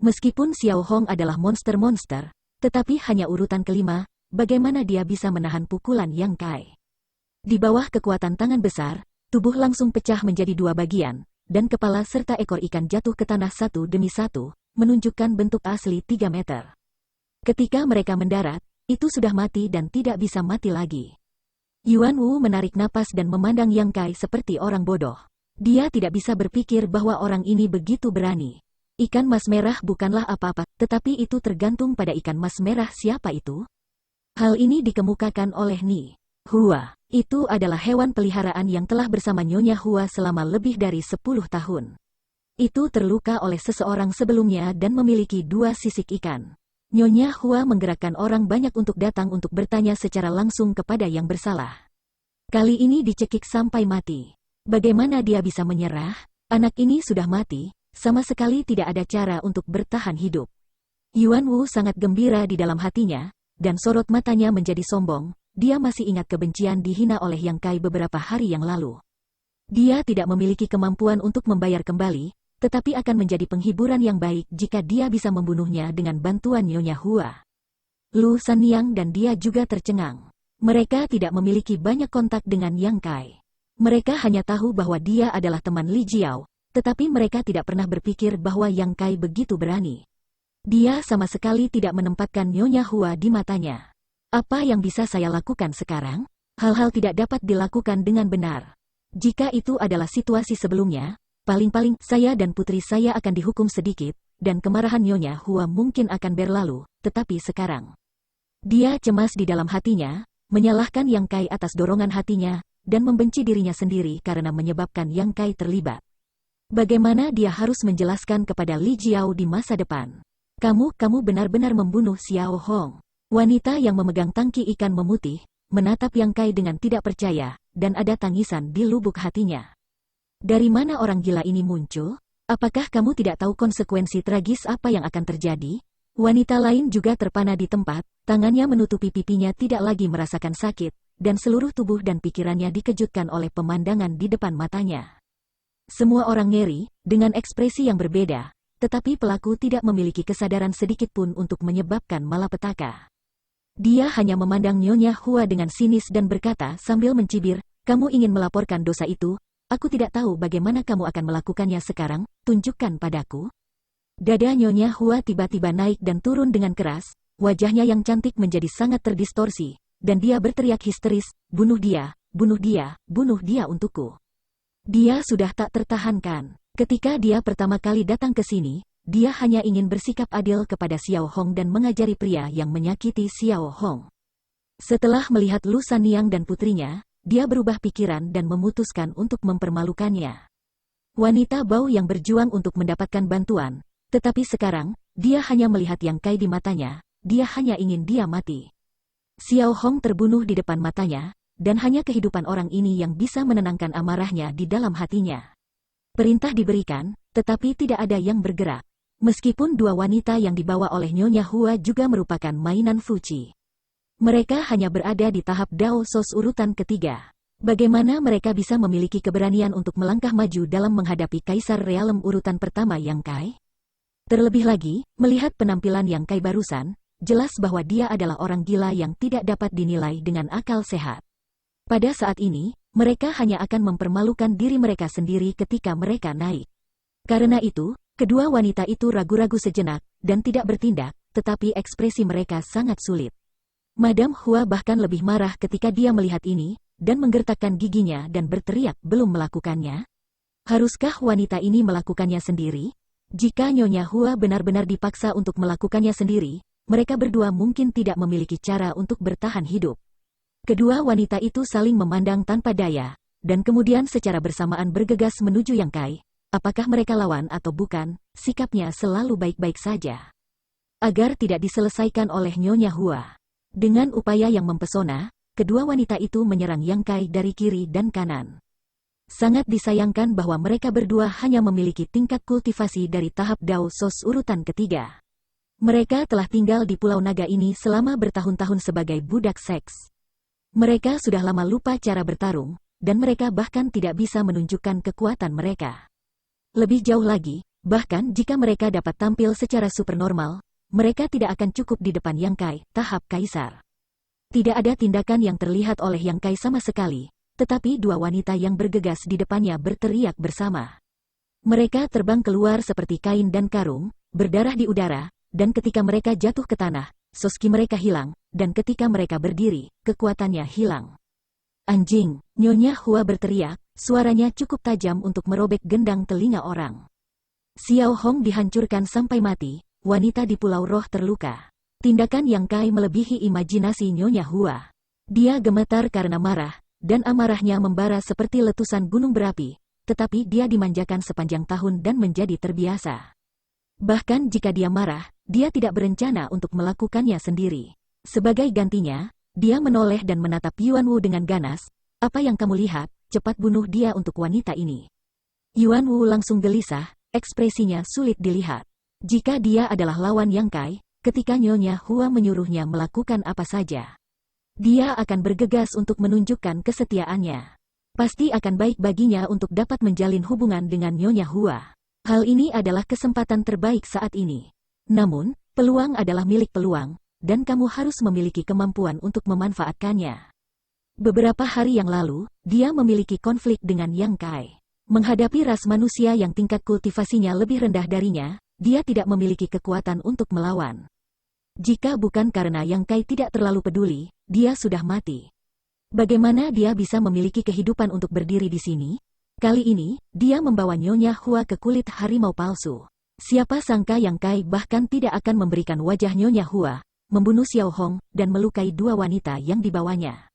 Meskipun Xiao Hong adalah monster-monster, tetapi hanya urutan kelima, bagaimana dia bisa menahan pukulan Yang Kai? Di bawah kekuatan tangan besar, tubuh langsung pecah menjadi 2 bagian, dan kepala serta ekor ikan jatuh ke tanah satu demi satu, menunjukkan bentuk asli 3 meter. Ketika mereka mendarat, itu sudah mati dan tidak bisa mati lagi. Yuan Wu menarik napas dan memandang Yang Kai seperti orang bodoh. Dia tidak bisa berpikir bahwa orang ini begitu berani. Ikan mas merah bukanlah apa-apa, tetapi itu tergantung pada ikan mas merah siapa itu. Hal ini dikemukakan oleh Ni Hua. Itu adalah hewan peliharaan yang telah bersama Nyonya Hua selama lebih dari 10 tahun. Itu terluka oleh seseorang sebelumnya dan memiliki 2 sisik ikan. Nyonya Hua menggerakkan orang banyak untuk datang untuk bertanya secara langsung kepada yang bersalah. Kali ini dicekik sampai mati. Bagaimana dia bisa menyerah? Anak ini sudah mati, Sama sekali tidak ada cara untuk bertahan hidup. Yuan Wu sangat gembira di dalam hatinya, dan sorot matanya menjadi sombong. Dia masih ingat kebencian dihina oleh Yang Kai beberapa hari yang lalu. Dia tidak memiliki kemampuan untuk membayar kembali, tetapi akan menjadi penghiburan yang baik jika dia bisa membunuhnya dengan bantuan Nyonya Hua. Lu Sanyang dan dia juga tercengang. Mereka tidak memiliki banyak kontak dengan Yang Kai. Mereka hanya tahu bahwa dia adalah teman Li Jiao, tetapi mereka tidak pernah berpikir bahwa Yang Kai begitu berani. Dia sama sekali tidak menempatkan Nyonya Hua di matanya. Apa yang bisa saya lakukan sekarang? Hal-hal tidak dapat dilakukan dengan benar. Jika itu adalah situasi sebelumnya, paling-paling saya dan putri saya akan dihukum sedikit, dan kemarahan Nyonya Hua mungkin akan berlalu, tetapi sekarang. Dia cemas di dalam hatinya, menyalahkan Yang Kai atas dorongan hatinya, dan membenci dirinya sendiri karena menyebabkan Yang Kai terlibat. Bagaimana dia harus menjelaskan kepada Li Jiao di masa depan? Kamu benar-benar membunuh Xiao Hong. Wanita yang memegang tangki ikan memutih, menatap Yang Kai dengan tidak percaya, dan ada tangisan di lubuk hatinya. Dari mana orang gila ini muncul? Apakah kamu tidak tahu konsekuensi tragis apa yang akan terjadi? Wanita lain juga terpana di tempat, tangannya menutupi pipinya tidak lagi merasakan sakit, dan seluruh tubuh dan pikirannya dikejutkan oleh pemandangan di depan matanya. Semua orang ngeri, dengan ekspresi yang berbeda, tetapi pelaku tidak memiliki kesadaran sedikitpun untuk menyebabkan malapetaka. Dia hanya memandang Nyonya Hua dengan sinis dan berkata sambil mencibir, "Kamu ingin melaporkan dosa itu? Aku tidak tahu bagaimana kamu akan melakukannya sekarang, tunjukkan padaku." Dada Nyonya Hua tiba-tiba naik dan turun dengan keras, wajahnya yang cantik menjadi sangat terdistorsi, dan dia berteriak histeris, "Bunuh dia, bunuh dia, bunuh dia untukku." Dia sudah tak tertahankan. Ketika dia pertama kali datang ke sini, dia hanya ingin bersikap adil kepada Xiao Hong dan mengajari pria yang menyakiti Xiao Hong. Setelah melihat Lu Sanyang dan putrinya, dia berubah pikiran dan memutuskan untuk mempermalukannya. Wanita bau yang berjuang untuk mendapatkan bantuan, tetapi sekarang, dia hanya melihat Yang Kai di matanya, dia hanya ingin dia mati. Xiao Hong terbunuh di depan matanya, dan hanya kehidupan orang ini yang bisa menenangkan amarahnya di dalam hatinya. Perintah diberikan, tetapi tidak ada yang bergerak. Meskipun dua wanita yang dibawa oleh Nyonya Hua juga merupakan mainan Fuci. Mereka hanya berada di tahap Dao Sos urutan ketiga. Bagaimana mereka bisa memiliki keberanian untuk melangkah maju dalam menghadapi Kaisar Realem urutan pertama Yang Kai? Terlebih lagi, melihat penampilan Yang Kai barusan, jelas bahwa dia adalah orang gila yang tidak dapat dinilai dengan akal sehat. Pada saat ini, mereka hanya akan mempermalukan diri mereka sendiri ketika mereka naik. Karena itu, kedua wanita itu ragu-ragu sejenak, dan tidak bertindak, tetapi ekspresi mereka sangat sulit. Madam Hua bahkan lebih marah ketika dia melihat ini, dan menggertakkan giginya dan berteriak belum melakukannya. Haruskah wanita ini melakukannya sendiri? Jika Nyonya Hua benar-benar dipaksa untuk melakukannya sendiri, mereka berdua mungkin tidak memiliki cara untuk bertahan hidup. Kedua wanita itu saling memandang tanpa daya, dan kemudian secara bersamaan bergegas menuju Yang Kai. Apakah mereka lawan atau bukan, sikapnya selalu baik-baik saja. Agar tidak diselesaikan oleh Nyonya Hua. Dengan upaya yang mempesona, kedua wanita itu menyerang Yang Kai dari kiri dan kanan. Sangat disayangkan bahwa mereka berdua hanya memiliki tingkat kultivasi dari tahap Dao Sos urutan ketiga. Mereka telah tinggal di Pulau Naga ini selama bertahun-tahun sebagai budak seks. Mereka sudah lama lupa cara bertarung, dan mereka bahkan tidak bisa menunjukkan kekuatan mereka. Lebih jauh lagi, bahkan jika mereka dapat tampil secara supernormal, mereka tidak akan cukup di depan Yang Kai, tahap Kaisar. Tidak ada tindakan yang terlihat oleh Yang Kai sama sekali, tetapi dua wanita yang bergegas di depannya berteriak bersama. Mereka terbang keluar seperti kain dan karung, berdarah di udara, dan ketika mereka jatuh ke tanah, soski mereka hilang, dan ketika mereka berdiri, kekuatannya hilang. "Anjing!" Nyonya Hua berteriak, suaranya cukup tajam untuk merobek gendang telinga orang. Xiao Hong dihancurkan sampai mati, wanita di Pulau Roh terluka. Tindakan Yang Kai melebihi imajinasi Nyonya Hua. Dia gemetar karena marah, dan amarahnya membara seperti letusan gunung berapi, tetapi dia dimanjakan sepanjang tahun dan menjadi terbiasa. Bahkan jika dia marah, dia tidak berencana untuk melakukannya sendiri. Sebagai gantinya, dia menoleh dan menatap Yuan Wu dengan ganas. "Apa yang kamu lihat? Cepat bunuh dia untuk wanita ini." Yuan Wu langsung gelisah, ekspresinya sulit dilihat. Jika dia adalah lawan Yang Kai, ketika Nyonya Hua menyuruhnya melakukan apa saja, dia akan bergegas untuk menunjukkan kesetiaannya. Pasti akan baik baginya untuk dapat menjalin hubungan dengan Nyonya Hua. Hal ini adalah kesempatan terbaik saat ini. Namun, peluang adalah milik peluang, dan kamu harus memiliki kemampuan untuk memanfaatkannya. Beberapa hari yang lalu, dia memiliki konflik dengan Yang Kai. Menghadapi ras manusia yang tingkat kultivasinya lebih rendah darinya, dia tidak memiliki kekuatan untuk melawan. Jika bukan karena Yang Kai tidak terlalu peduli, dia sudah mati. Bagaimana dia bisa memiliki kehidupan untuk berdiri di sini? Kali ini, dia membawa Nyonya Hua ke kulit harimau palsu. Siapa sangka Yang Kai bahkan tidak akan memberikan wajah Nyonya Hua, membunuh Xiao Hong, dan melukai dua wanita yang dibawanya.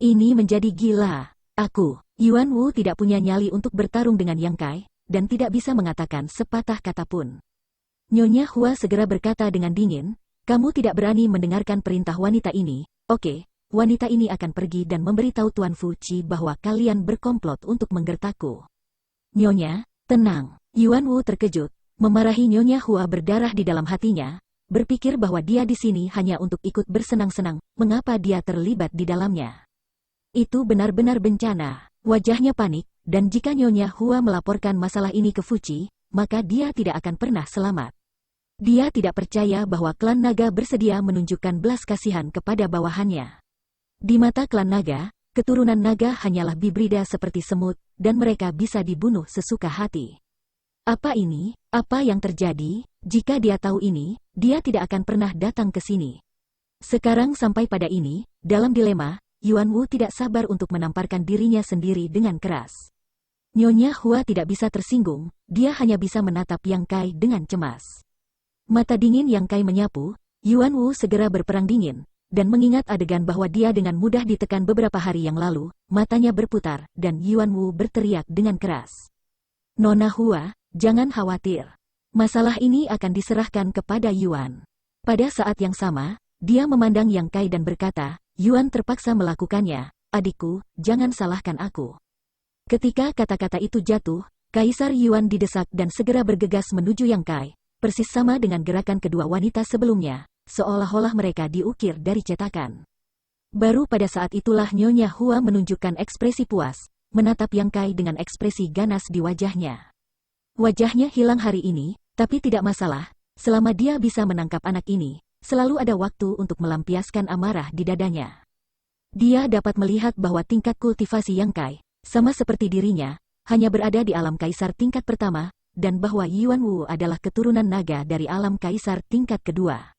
Ini menjadi gila. Aku, Yuan Wu, tidak punya nyali untuk bertarung dengan Yang Kai, dan tidak bisa mengatakan sepatah kata pun. Nyonya Hua segera berkata dengan dingin, kamu tidak berani mendengarkan perintah wanita ini. Oke, wanita ini akan pergi dan memberitahu Tuan Fuci bahwa kalian berkomplot untuk menggertakku. Nyonya, tenang. Yuan Wu terkejut, memarahi Nyonya Hua berdarah di dalam hatinya, berpikir bahwa dia di sini hanya untuk ikut bersenang-senang, mengapa dia terlibat di dalamnya. Itu benar-benar bencana. Wajahnya panik, dan jika Nyonya Hua melaporkan masalah ini ke Fuci, maka dia tidak akan pernah selamat. Dia tidak percaya bahwa klan naga bersedia menunjukkan belas kasihan kepada bawahannya. Di mata klan naga, keturunan naga hanyalah bibrida seperti semut, dan mereka bisa dibunuh sesuka hati. Apa ini? Apa yang terjadi? Jika dia tahu ini, dia tidak akan pernah datang ke sini. Sekarang sampai pada ini, dalam dilema, Yuan Wu tidak sabar untuk menamparkan dirinya sendiri dengan keras. Nyonya Hua tidak bisa tersinggung, dia hanya bisa menatap Yang Kai dengan cemas. Mata dingin Yang Kai menyapu, Yuan Wu segera berperang dingin, dan mengingat adegan bahwa dia dengan mudah ditekan beberapa hari yang lalu, matanya berputar, dan Yuan Wu berteriak dengan keras. Nona Hua, jangan khawatir. Masalah ini akan diserahkan kepada Yuan. Pada saat yang sama, dia memandang Yang Kai dan berkata, Yuan terpaksa melakukannya, adikku, jangan salahkan aku. Ketika kata-kata itu jatuh, Kaisar Yuan didesak dan segera bergegas menuju Yang Kai, persis sama dengan gerakan kedua wanita sebelumnya, seolah-olah mereka diukir dari cetakan. Baru pada saat itulah Nyonya Hua menunjukkan ekspresi puas, menatap Yang Kai dengan ekspresi ganas di wajahnya. Wajahnya hilang hari ini, tapi tidak masalah, selama dia bisa menangkap anak ini, selalu ada waktu untuk melampiaskan amarah di dadanya. Dia dapat melihat bahwa tingkat kultivasi Yang Kai, sama seperti dirinya, hanya berada di alam kaisar tingkat pertama, dan bahwa Yuan Wu adalah keturunan naga dari alam kaisar tingkat kedua.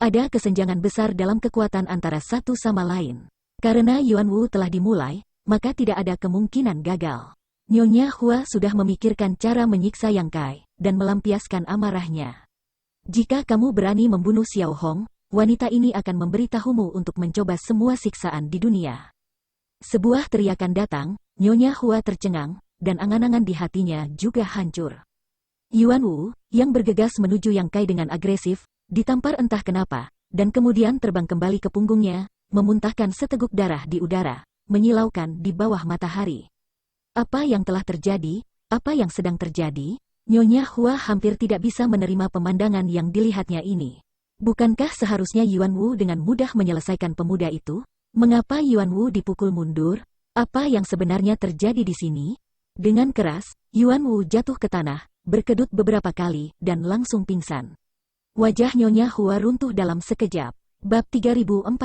Ada kesenjangan besar dalam kekuatan antara satu sama lain. Karena Yuan Wu telah dimulai, maka tidak ada kemungkinan gagal. Nyonya Hua sudah memikirkan cara menyiksa Yang Kai, dan melampiaskan amarahnya. Jika kamu berani membunuh Xiao Hong, wanita ini akan memberitahumu untuk mencoba semua siksaan di dunia. Sebuah teriakan datang, Nyonya Hua tercengang, dan angan-angan di hatinya juga hancur. Yuan Wu, yang bergegas menuju Yang Kai dengan agresif, ditampar entah kenapa, dan kemudian terbang kembali ke punggungnya, memuntahkan seteguk darah di udara, menyilaukan di bawah matahari. Apa yang telah terjadi? Apa yang sedang terjadi? Nyonya Hua hampir tidak bisa menerima pemandangan yang dilihatnya ini. Bukankah seharusnya Yuan Wu dengan mudah menyelesaikan pemuda itu? Mengapa Yuan Wu dipukul mundur? Apa yang sebenarnya terjadi di sini? Dengan keras, Yuan Wu jatuh ke tanah, berkedut beberapa kali, dan langsung pingsan. Wajah Nyonya Hua runtuh dalam sekejap. Bab 3040.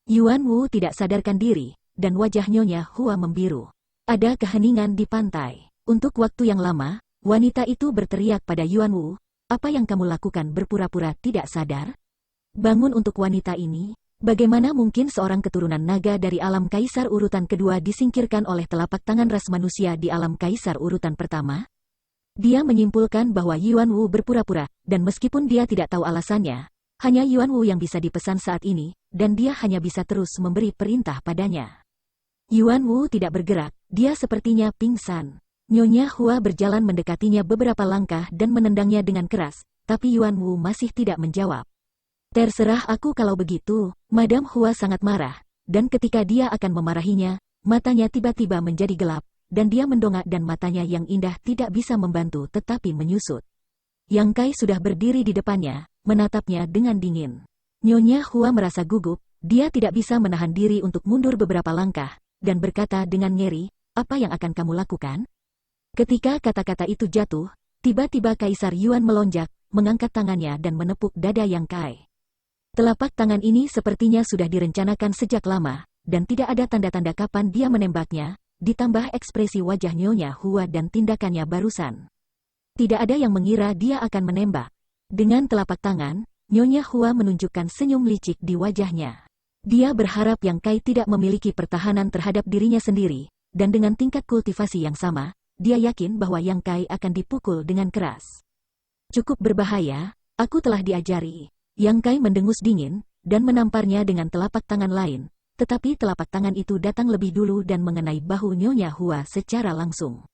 Yuan Wu tidak sadarkan diri, dan wajah Nyonya Hua membiru. Ada keheningan di pantai. Untuk waktu yang lama, wanita itu berteriak pada Yuan Wu, apa yang kamu lakukan berpura-pura tidak sadar? Bangun untuk wanita ini. Bagaimana mungkin seorang keturunan naga dari alam kaisar urutan kedua disingkirkan oleh telapak tangan ras manusia di alam kaisar urutan pertama? Dia menyimpulkan bahwa Yuan Wu berpura-pura, dan meskipun dia tidak tahu alasannya, hanya Yuan Wu yang bisa dipesan saat ini, dan dia hanya bisa terus memberi perintah padanya. Yuan Wu tidak bergerak, dia sepertinya pingsan. Nyonya Hua berjalan mendekatinya beberapa langkah dan menendangnya dengan keras, tapi Yuan Wu masih tidak menjawab. Terserah aku kalau begitu, Madam Hua sangat marah, dan ketika dia akan memarahinya, matanya tiba-tiba menjadi gelap, dan dia mendongak dan matanya yang indah tidak bisa membantu tetapi menyusut. Yang Kai sudah berdiri di depannya, menatapnya dengan dingin. Nyonya Hua merasa gugup, dia tidak bisa menahan diri untuk mundur beberapa langkah, dan berkata dengan ngeri, "Apa yang akan kamu lakukan?" Ketika kata-kata itu jatuh, tiba-tiba Kaisar Yuan melonjak, mengangkat tangannya dan menepuk dada Yang Kai. Telapak tangan ini sepertinya sudah direncanakan sejak lama, dan tidak ada tanda-tanda kapan dia menembaknya, ditambah ekspresi wajah Nyonya Hua dan tindakannya barusan. Tidak ada yang mengira dia akan menembak. Dengan telapak tangan, Nyonya Hua menunjukkan senyum licik di wajahnya. Dia berharap Yang Kai tidak memiliki pertahanan terhadap dirinya sendiri, dan dengan tingkat kultivasi yang sama, dia yakin bahwa Yang Kai akan dipukul dengan keras. Cukup berbahaya, aku telah diajari. Yang Kai mendengus dingin, dan menamparnya dengan telapak tangan lain, tetapi telapak tangan itu datang lebih dulu dan mengenai bahu Nyonya Hua secara langsung.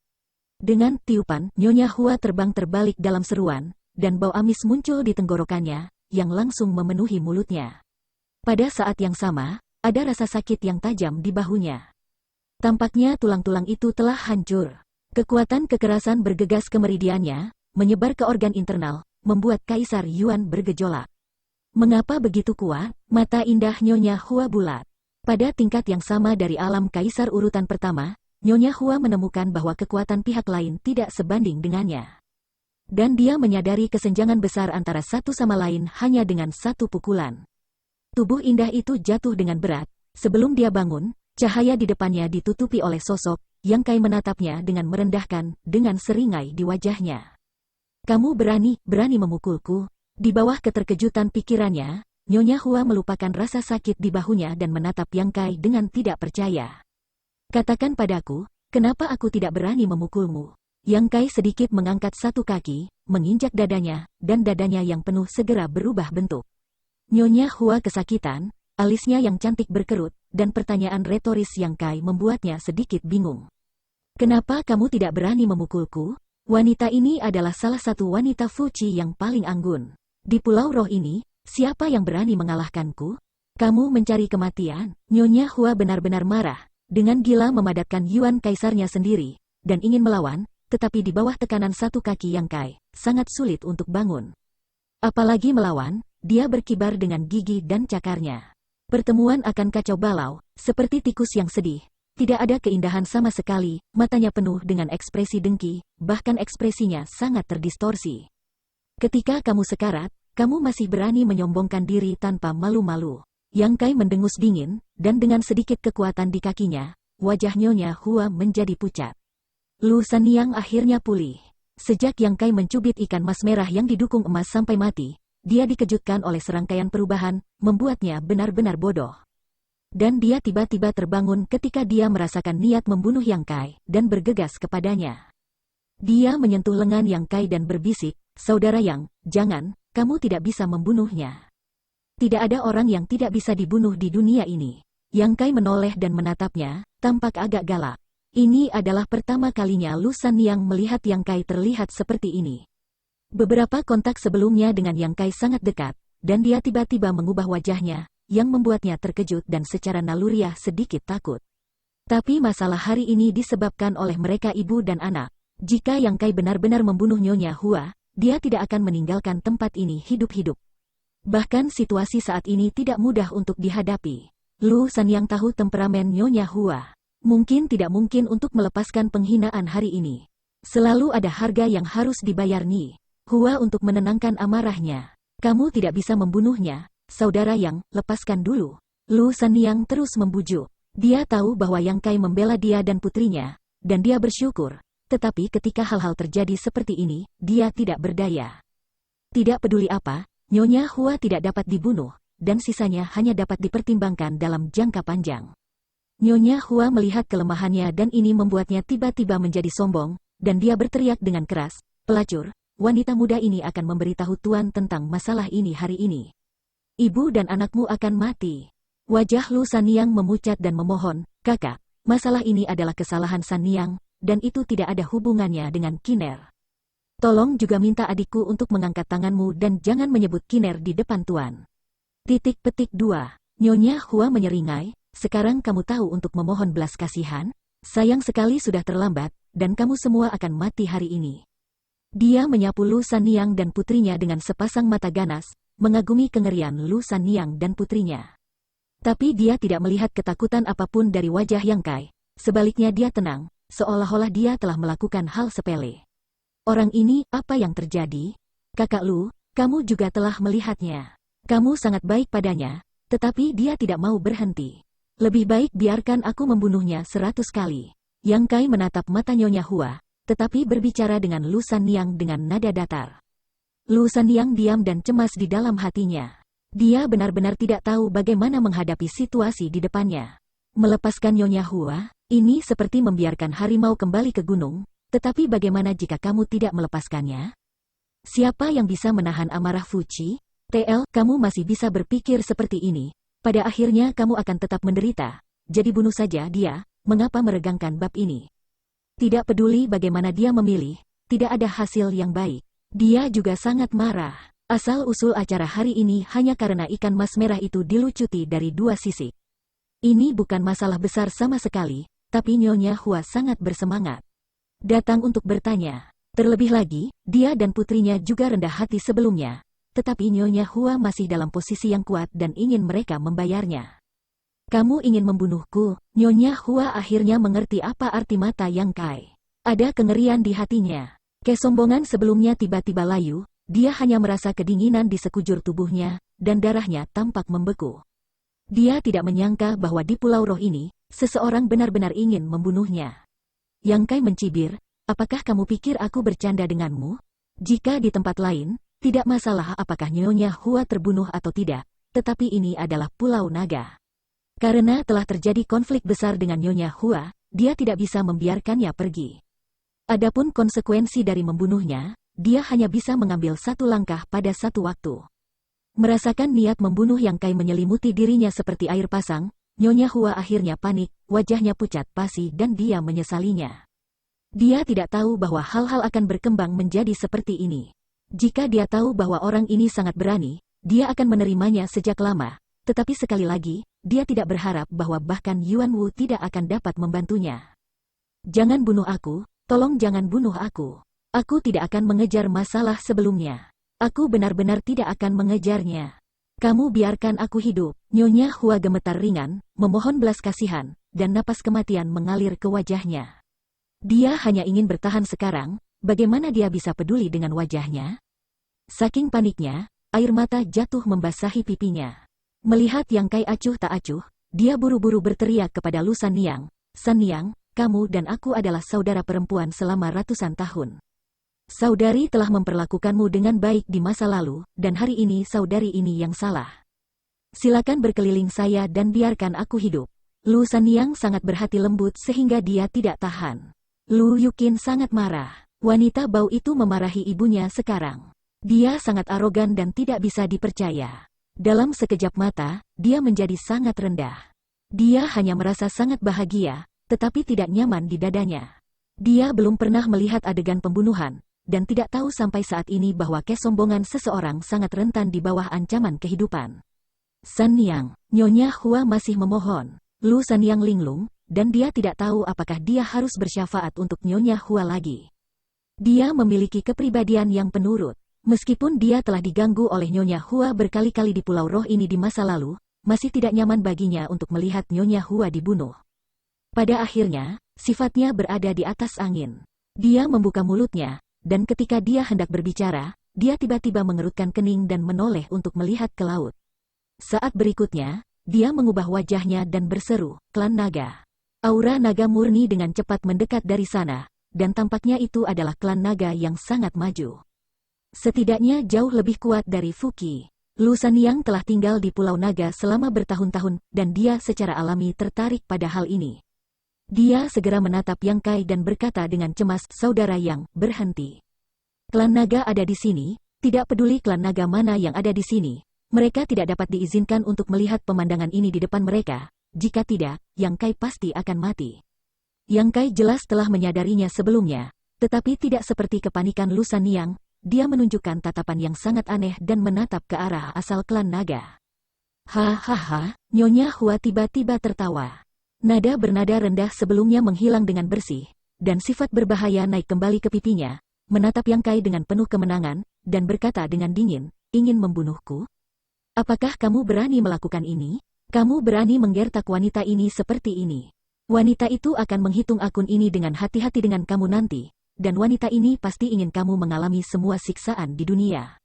Dengan tiupan, Nyonya Hua terbang terbalik dalam seruan, dan bau amis muncul di tenggorokannya, yang langsung memenuhi mulutnya. Pada saat yang sama, ada rasa sakit yang tajam di bahunya. Tampaknya tulang-tulang itu telah hancur. Kekuatan kekerasan bergegas ke meridiannya, menyebar ke organ internal, membuat Kaisar Yuan bergejolak. Mengapa begitu kuat? Mata indah Nyonya Hua bulat. Pada tingkat yang sama dari alam Kaisar urutan pertama, Nyonya Hua menemukan bahwa kekuatan pihak lain tidak sebanding dengannya. Dan dia menyadari kesenjangan besar antara satu sama lain hanya dengan satu pukulan. Tubuh indah itu jatuh dengan berat. Sebelum dia bangun, cahaya di depannya ditutupi oleh sosok, Yang Kai menatapnya dengan merendahkan, dengan seringai di wajahnya. "Kamu berani memukulku?" Di bawah keterkejutan pikirannya, Nyonya Hua melupakan rasa sakit di bahunya dan menatap Yang Kai dengan tidak percaya. "Katakan padaku, kenapa aku tidak berani memukulmu?" Yang Kai sedikit mengangkat satu kaki, menginjak dadanya, dan dadanya yang penuh segera berubah bentuk. Nyonya Hua kesakitan, alisnya yang cantik berkerut, dan pertanyaan retoris Yang Kai membuatnya sedikit bingung. "Kenapa kamu tidak berani memukulku? Wanita ini adalah salah satu wanita Fuci yang paling anggun. Di Pulau Roh ini, siapa yang berani mengalahkanku? Kamu mencari kematian?" Nyonya Hua benar-benar marah, dengan gila memadatkan Yuan Kaisarnya sendiri, dan ingin melawan, tetapi di bawah tekanan satu kaki Yang Kai, sangat sulit untuk bangun. Apalagi melawan, dia berkibar dengan gigi dan cakarnya. Pertemuan akan kacau balau, seperti tikus yang sedih. Tidak ada keindahan sama sekali, matanya penuh dengan ekspresi dengki, bahkan ekspresinya sangat terdistorsi. "Ketika kamu sekarat, kamu masih berani menyombongkan diri tanpa malu-malu." Yang Kai mendengus dingin, dan dengan sedikit kekuatan di kakinya, wajah Nyonya Hua menjadi pucat. Lu Sanyang akhirnya pulih. Sejak Yang Kai mencubit ikan mas merah yang didukung emas sampai mati, dia dikejutkan oleh serangkaian perubahan, membuatnya benar-benar bodoh. Dan dia tiba-tiba terbangun ketika dia merasakan niat membunuh Yang Kai, dan bergegas kepadanya. Dia menyentuh lengan Yang Kai dan berbisik, "Saudara Yang, jangan, kamu tidak bisa membunuhnya. Tidak ada orang yang tidak bisa dibunuh di dunia ini." Yang Kai menoleh dan menatapnya, tampak agak galak. Ini adalah pertama kalinya Lu Sanyang melihat Yang Kai terlihat seperti ini. Beberapa kontak sebelumnya dengan Yang Kai sangat dekat, dan dia tiba-tiba mengubah wajahnya, yang membuatnya terkejut dan secara naluriah sedikit takut. Tapi masalah hari ini disebabkan oleh mereka ibu dan anak. Jika Yang Kai benar-benar membunuh Nyonya Hua, dia tidak akan meninggalkan tempat ini hidup-hidup. Bahkan situasi saat ini tidak mudah untuk dihadapi. Lu Sanyang tahu temperamen Nyonya Hua. Mungkin tidak mungkin untuk melepaskan penghinaan hari ini. Selalu ada harga yang harus dibayar Nyi Hua untuk menenangkan amarahnya. "Kamu tidak bisa membunuhnya, saudara Yang, lepaskan dulu." Lu Sanyang terus membujuk. Dia tahu bahwa Yang Kai membela dia dan putrinya, dan dia bersyukur. Tetapi ketika hal-hal terjadi seperti ini, dia tidak berdaya. Tidak peduli apa, Nyonya Hua tidak dapat dibunuh, dan sisanya hanya dapat dipertimbangkan dalam jangka panjang. Nyonya Hua melihat kelemahannya dan ini membuatnya tiba-tiba menjadi sombong, dan dia berteriak dengan keras, "Pelacur, wanita muda ini akan memberitahu Tuan tentang masalah ini hari ini. Ibu dan anakmu akan mati." Wajah Lu Sanyang memucat dan memohon, "Kakak, masalah ini adalah kesalahan Sanyang, dan itu tidak ada hubungannya dengan Kiner. Tolong juga minta adikku untuk mengangkat tanganmu dan jangan menyebut Kiner di depan Tuan." Titik petik 2. Nyonya Hua menyeringai, "Sekarang kamu tahu untuk memohon belas kasihan?" Sayang sekali sudah terlambat, dan kamu semua akan mati hari ini. Dia menyapu Lu Sanniang dan putrinya dengan sepasang mata ganas, mengagumi kengerian Lu Sanniang dan putrinya. Tapi dia tidak melihat ketakutan apapun dari wajah Yang Kai. Sebaliknya dia tenang, seolah-olah dia telah melakukan hal sepele. Orang ini, apa yang terjadi? Kakak Lu, kamu juga telah melihatnya. Kamu sangat baik padanya, tetapi dia tidak mau berhenti. Lebih baik biarkan aku membunuhnya 100 kali. Yang Kai menatap mata Nyonya Hua, tetapi berbicara dengan Lu Sanniang dengan nada datar. Lu Sanniang diam dan cemas di dalam hatinya. Dia benar-benar tidak tahu bagaimana menghadapi situasi di depannya. Melepaskan Nyonya Hua, ini seperti membiarkan harimau kembali ke gunung, tetapi bagaimana jika kamu tidak melepaskannya? Siapa yang bisa menahan amarah Fuci? TL, kamu masih bisa berpikir seperti ini. Pada akhirnya kamu akan tetap menderita. Jadi bunuh saja dia, mengapa meregangkan bab ini? Tidak peduli bagaimana dia memilih, tidak ada hasil yang baik. Dia juga sangat marah. Asal-usul acara hari ini hanya karena ikan mas merah itu dilucuti dari 2 sisi. Ini bukan masalah besar sama sekali, tapi Nyonya Hua sangat bersemangat. Datang untuk bertanya. Terlebih lagi, dia dan putrinya juga rendah hati sebelumnya. Tetapi Nyonya Hua masih dalam posisi yang kuat dan ingin mereka membayarnya. Kamu ingin membunuhku? Nyonya Hua akhirnya mengerti apa arti mata Yang Kai. Ada kengerian di hatinya. Kesombongan sebelumnya tiba-tiba layu, dia hanya merasa kedinginan di sekujur tubuhnya, dan darahnya tampak membeku. Dia tidak menyangka bahwa di Pulau Roh ini, seseorang benar-benar ingin membunuhnya. Yang Kai mencibir, apakah kamu pikir aku bercanda denganmu? Jika di tempat lain, tidak masalah apakah Nyonya Hua terbunuh atau tidak, tetapi ini adalah Pulau Naga. Karena telah terjadi konflik besar dengan Nyonya Hua, dia tidak bisa membiarkannya pergi. Adapun konsekuensi dari membunuhnya, dia hanya bisa mengambil satu langkah pada satu waktu. Merasakan niat membunuh Yang Kai menyelimuti dirinya seperti air pasang, Nyonya Hua akhirnya panik, wajahnya pucat pasi dan dia menyesalinya. Dia tidak tahu bahwa hal-hal akan berkembang menjadi seperti ini. Jika dia tahu bahwa orang ini sangat berani, dia akan menerimanya sejak lama. Tetapi sekali lagi, dia tidak berharap bahwa bahkan Yuan Wu tidak akan dapat membantunya. Jangan bunuh aku, tolong jangan bunuh aku. Aku tidak akan mengejar masalah sebelumnya. Aku benar-benar tidak akan mengejarnya. Kamu biarkan aku hidup. Nyonya Hua gemetar ringan, memohon belas kasihan, dan napas kematian mengalir ke wajahnya. Dia hanya ingin bertahan sekarang. Bagaimana dia bisa peduli dengan wajahnya? Saking paniknya, air mata jatuh membasahi pipinya. Melihat Yang Kai acuh tak acuh, dia buru-buru berteriak kepada Lu Sanniang, Sanniang, kamu dan aku adalah saudara perempuan selama ratusan tahun. Saudari telah memperlakukanmu dengan baik di masa lalu, dan hari ini saudari ini yang salah. Silakan berkeliling saya dan biarkan aku hidup. Lu Sanniang sangat berhati lembut sehingga dia tidak tahan. Lu Yuqin sangat marah. Wanita bau itu memarahi ibunya sekarang. Dia sangat arogan dan tidak bisa dipercaya. Dalam sekejap mata, dia menjadi sangat rendah. Dia hanya merasa sangat bahagia, tetapi tidak nyaman di dadanya. Dia belum pernah melihat adegan pembunuhan, dan tidak tahu sampai saat ini bahwa kesombongan seseorang sangat rentan di bawah ancaman kehidupan. Sanniang, Nyonya Hua masih memohon. Lu Sanniang linglung, dan dia tidak tahu apakah dia harus bersyafaat untuk Nyonya Hua lagi. Dia memiliki kepribadian yang penurut. Meskipun dia telah diganggu oleh Nyonya Hua berkali-kali di Pulau Roh ini di masa lalu, masih tidak nyaman baginya untuk melihat Nyonya Hua dibunuh. Pada akhirnya, sifatnya berada di atas angin. Dia membuka mulutnya, dan ketika dia hendak berbicara, dia tiba-tiba mengerutkan kening dan menoleh untuk melihat ke laut. Saat berikutnya, dia mengubah wajahnya dan berseru, "Klan Naga." Aura naga murni dengan cepat mendekat dari sana, dan tampaknya itu adalah klan naga yang sangat maju. Setidaknya jauh lebih kuat dari Fuqi. Lu Sanniang telah tinggal di Pulau Naga selama bertahun-tahun, dan dia secara alami tertarik pada hal ini. Dia segera menatap Yang Kai dan berkata dengan cemas, "Saudara Yang, berhenti. Klan naga ada di sini, tidak peduli klan naga mana yang ada di sini. Mereka tidak dapat diizinkan untuk melihat pemandangan ini di depan mereka. Jika tidak, Yang Kai pasti akan mati." Yang Kai jelas telah menyadarinya sebelumnya, tetapi tidak seperti kepanikan Lu Sanniang, dia menunjukkan tatapan yang sangat aneh dan menatap ke arah asal klan naga. Hahaha, Nyonya Hua tiba-tiba tertawa. Nada bernada rendah sebelumnya menghilang dengan bersih, dan sifat berbahaya naik kembali ke pipinya, menatap Yang Kai dengan penuh kemenangan, dan berkata dengan dingin, ingin membunuhku? Apakah kamu berani melakukan ini? Kamu berani menggertak wanita ini seperti ini. Wanita itu akan menghitung akun ini dengan hati-hati dengan kamu nanti, dan wanita ini pasti ingin kamu mengalami semua siksaan di dunia.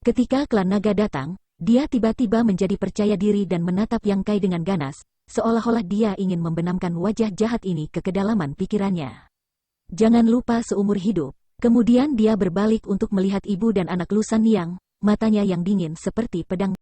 Ketika klan naga datang, dia tiba-tiba menjadi percaya diri dan menatap Yang Kai dengan ganas, seolah-olah dia ingin membenamkan wajah jahat ini ke kedalaman pikirannya. Jangan lupa seumur hidup. Kemudian dia berbalik untuk melihat ibu dan anak Lu Sanliang, matanya yang dingin seperti pedang.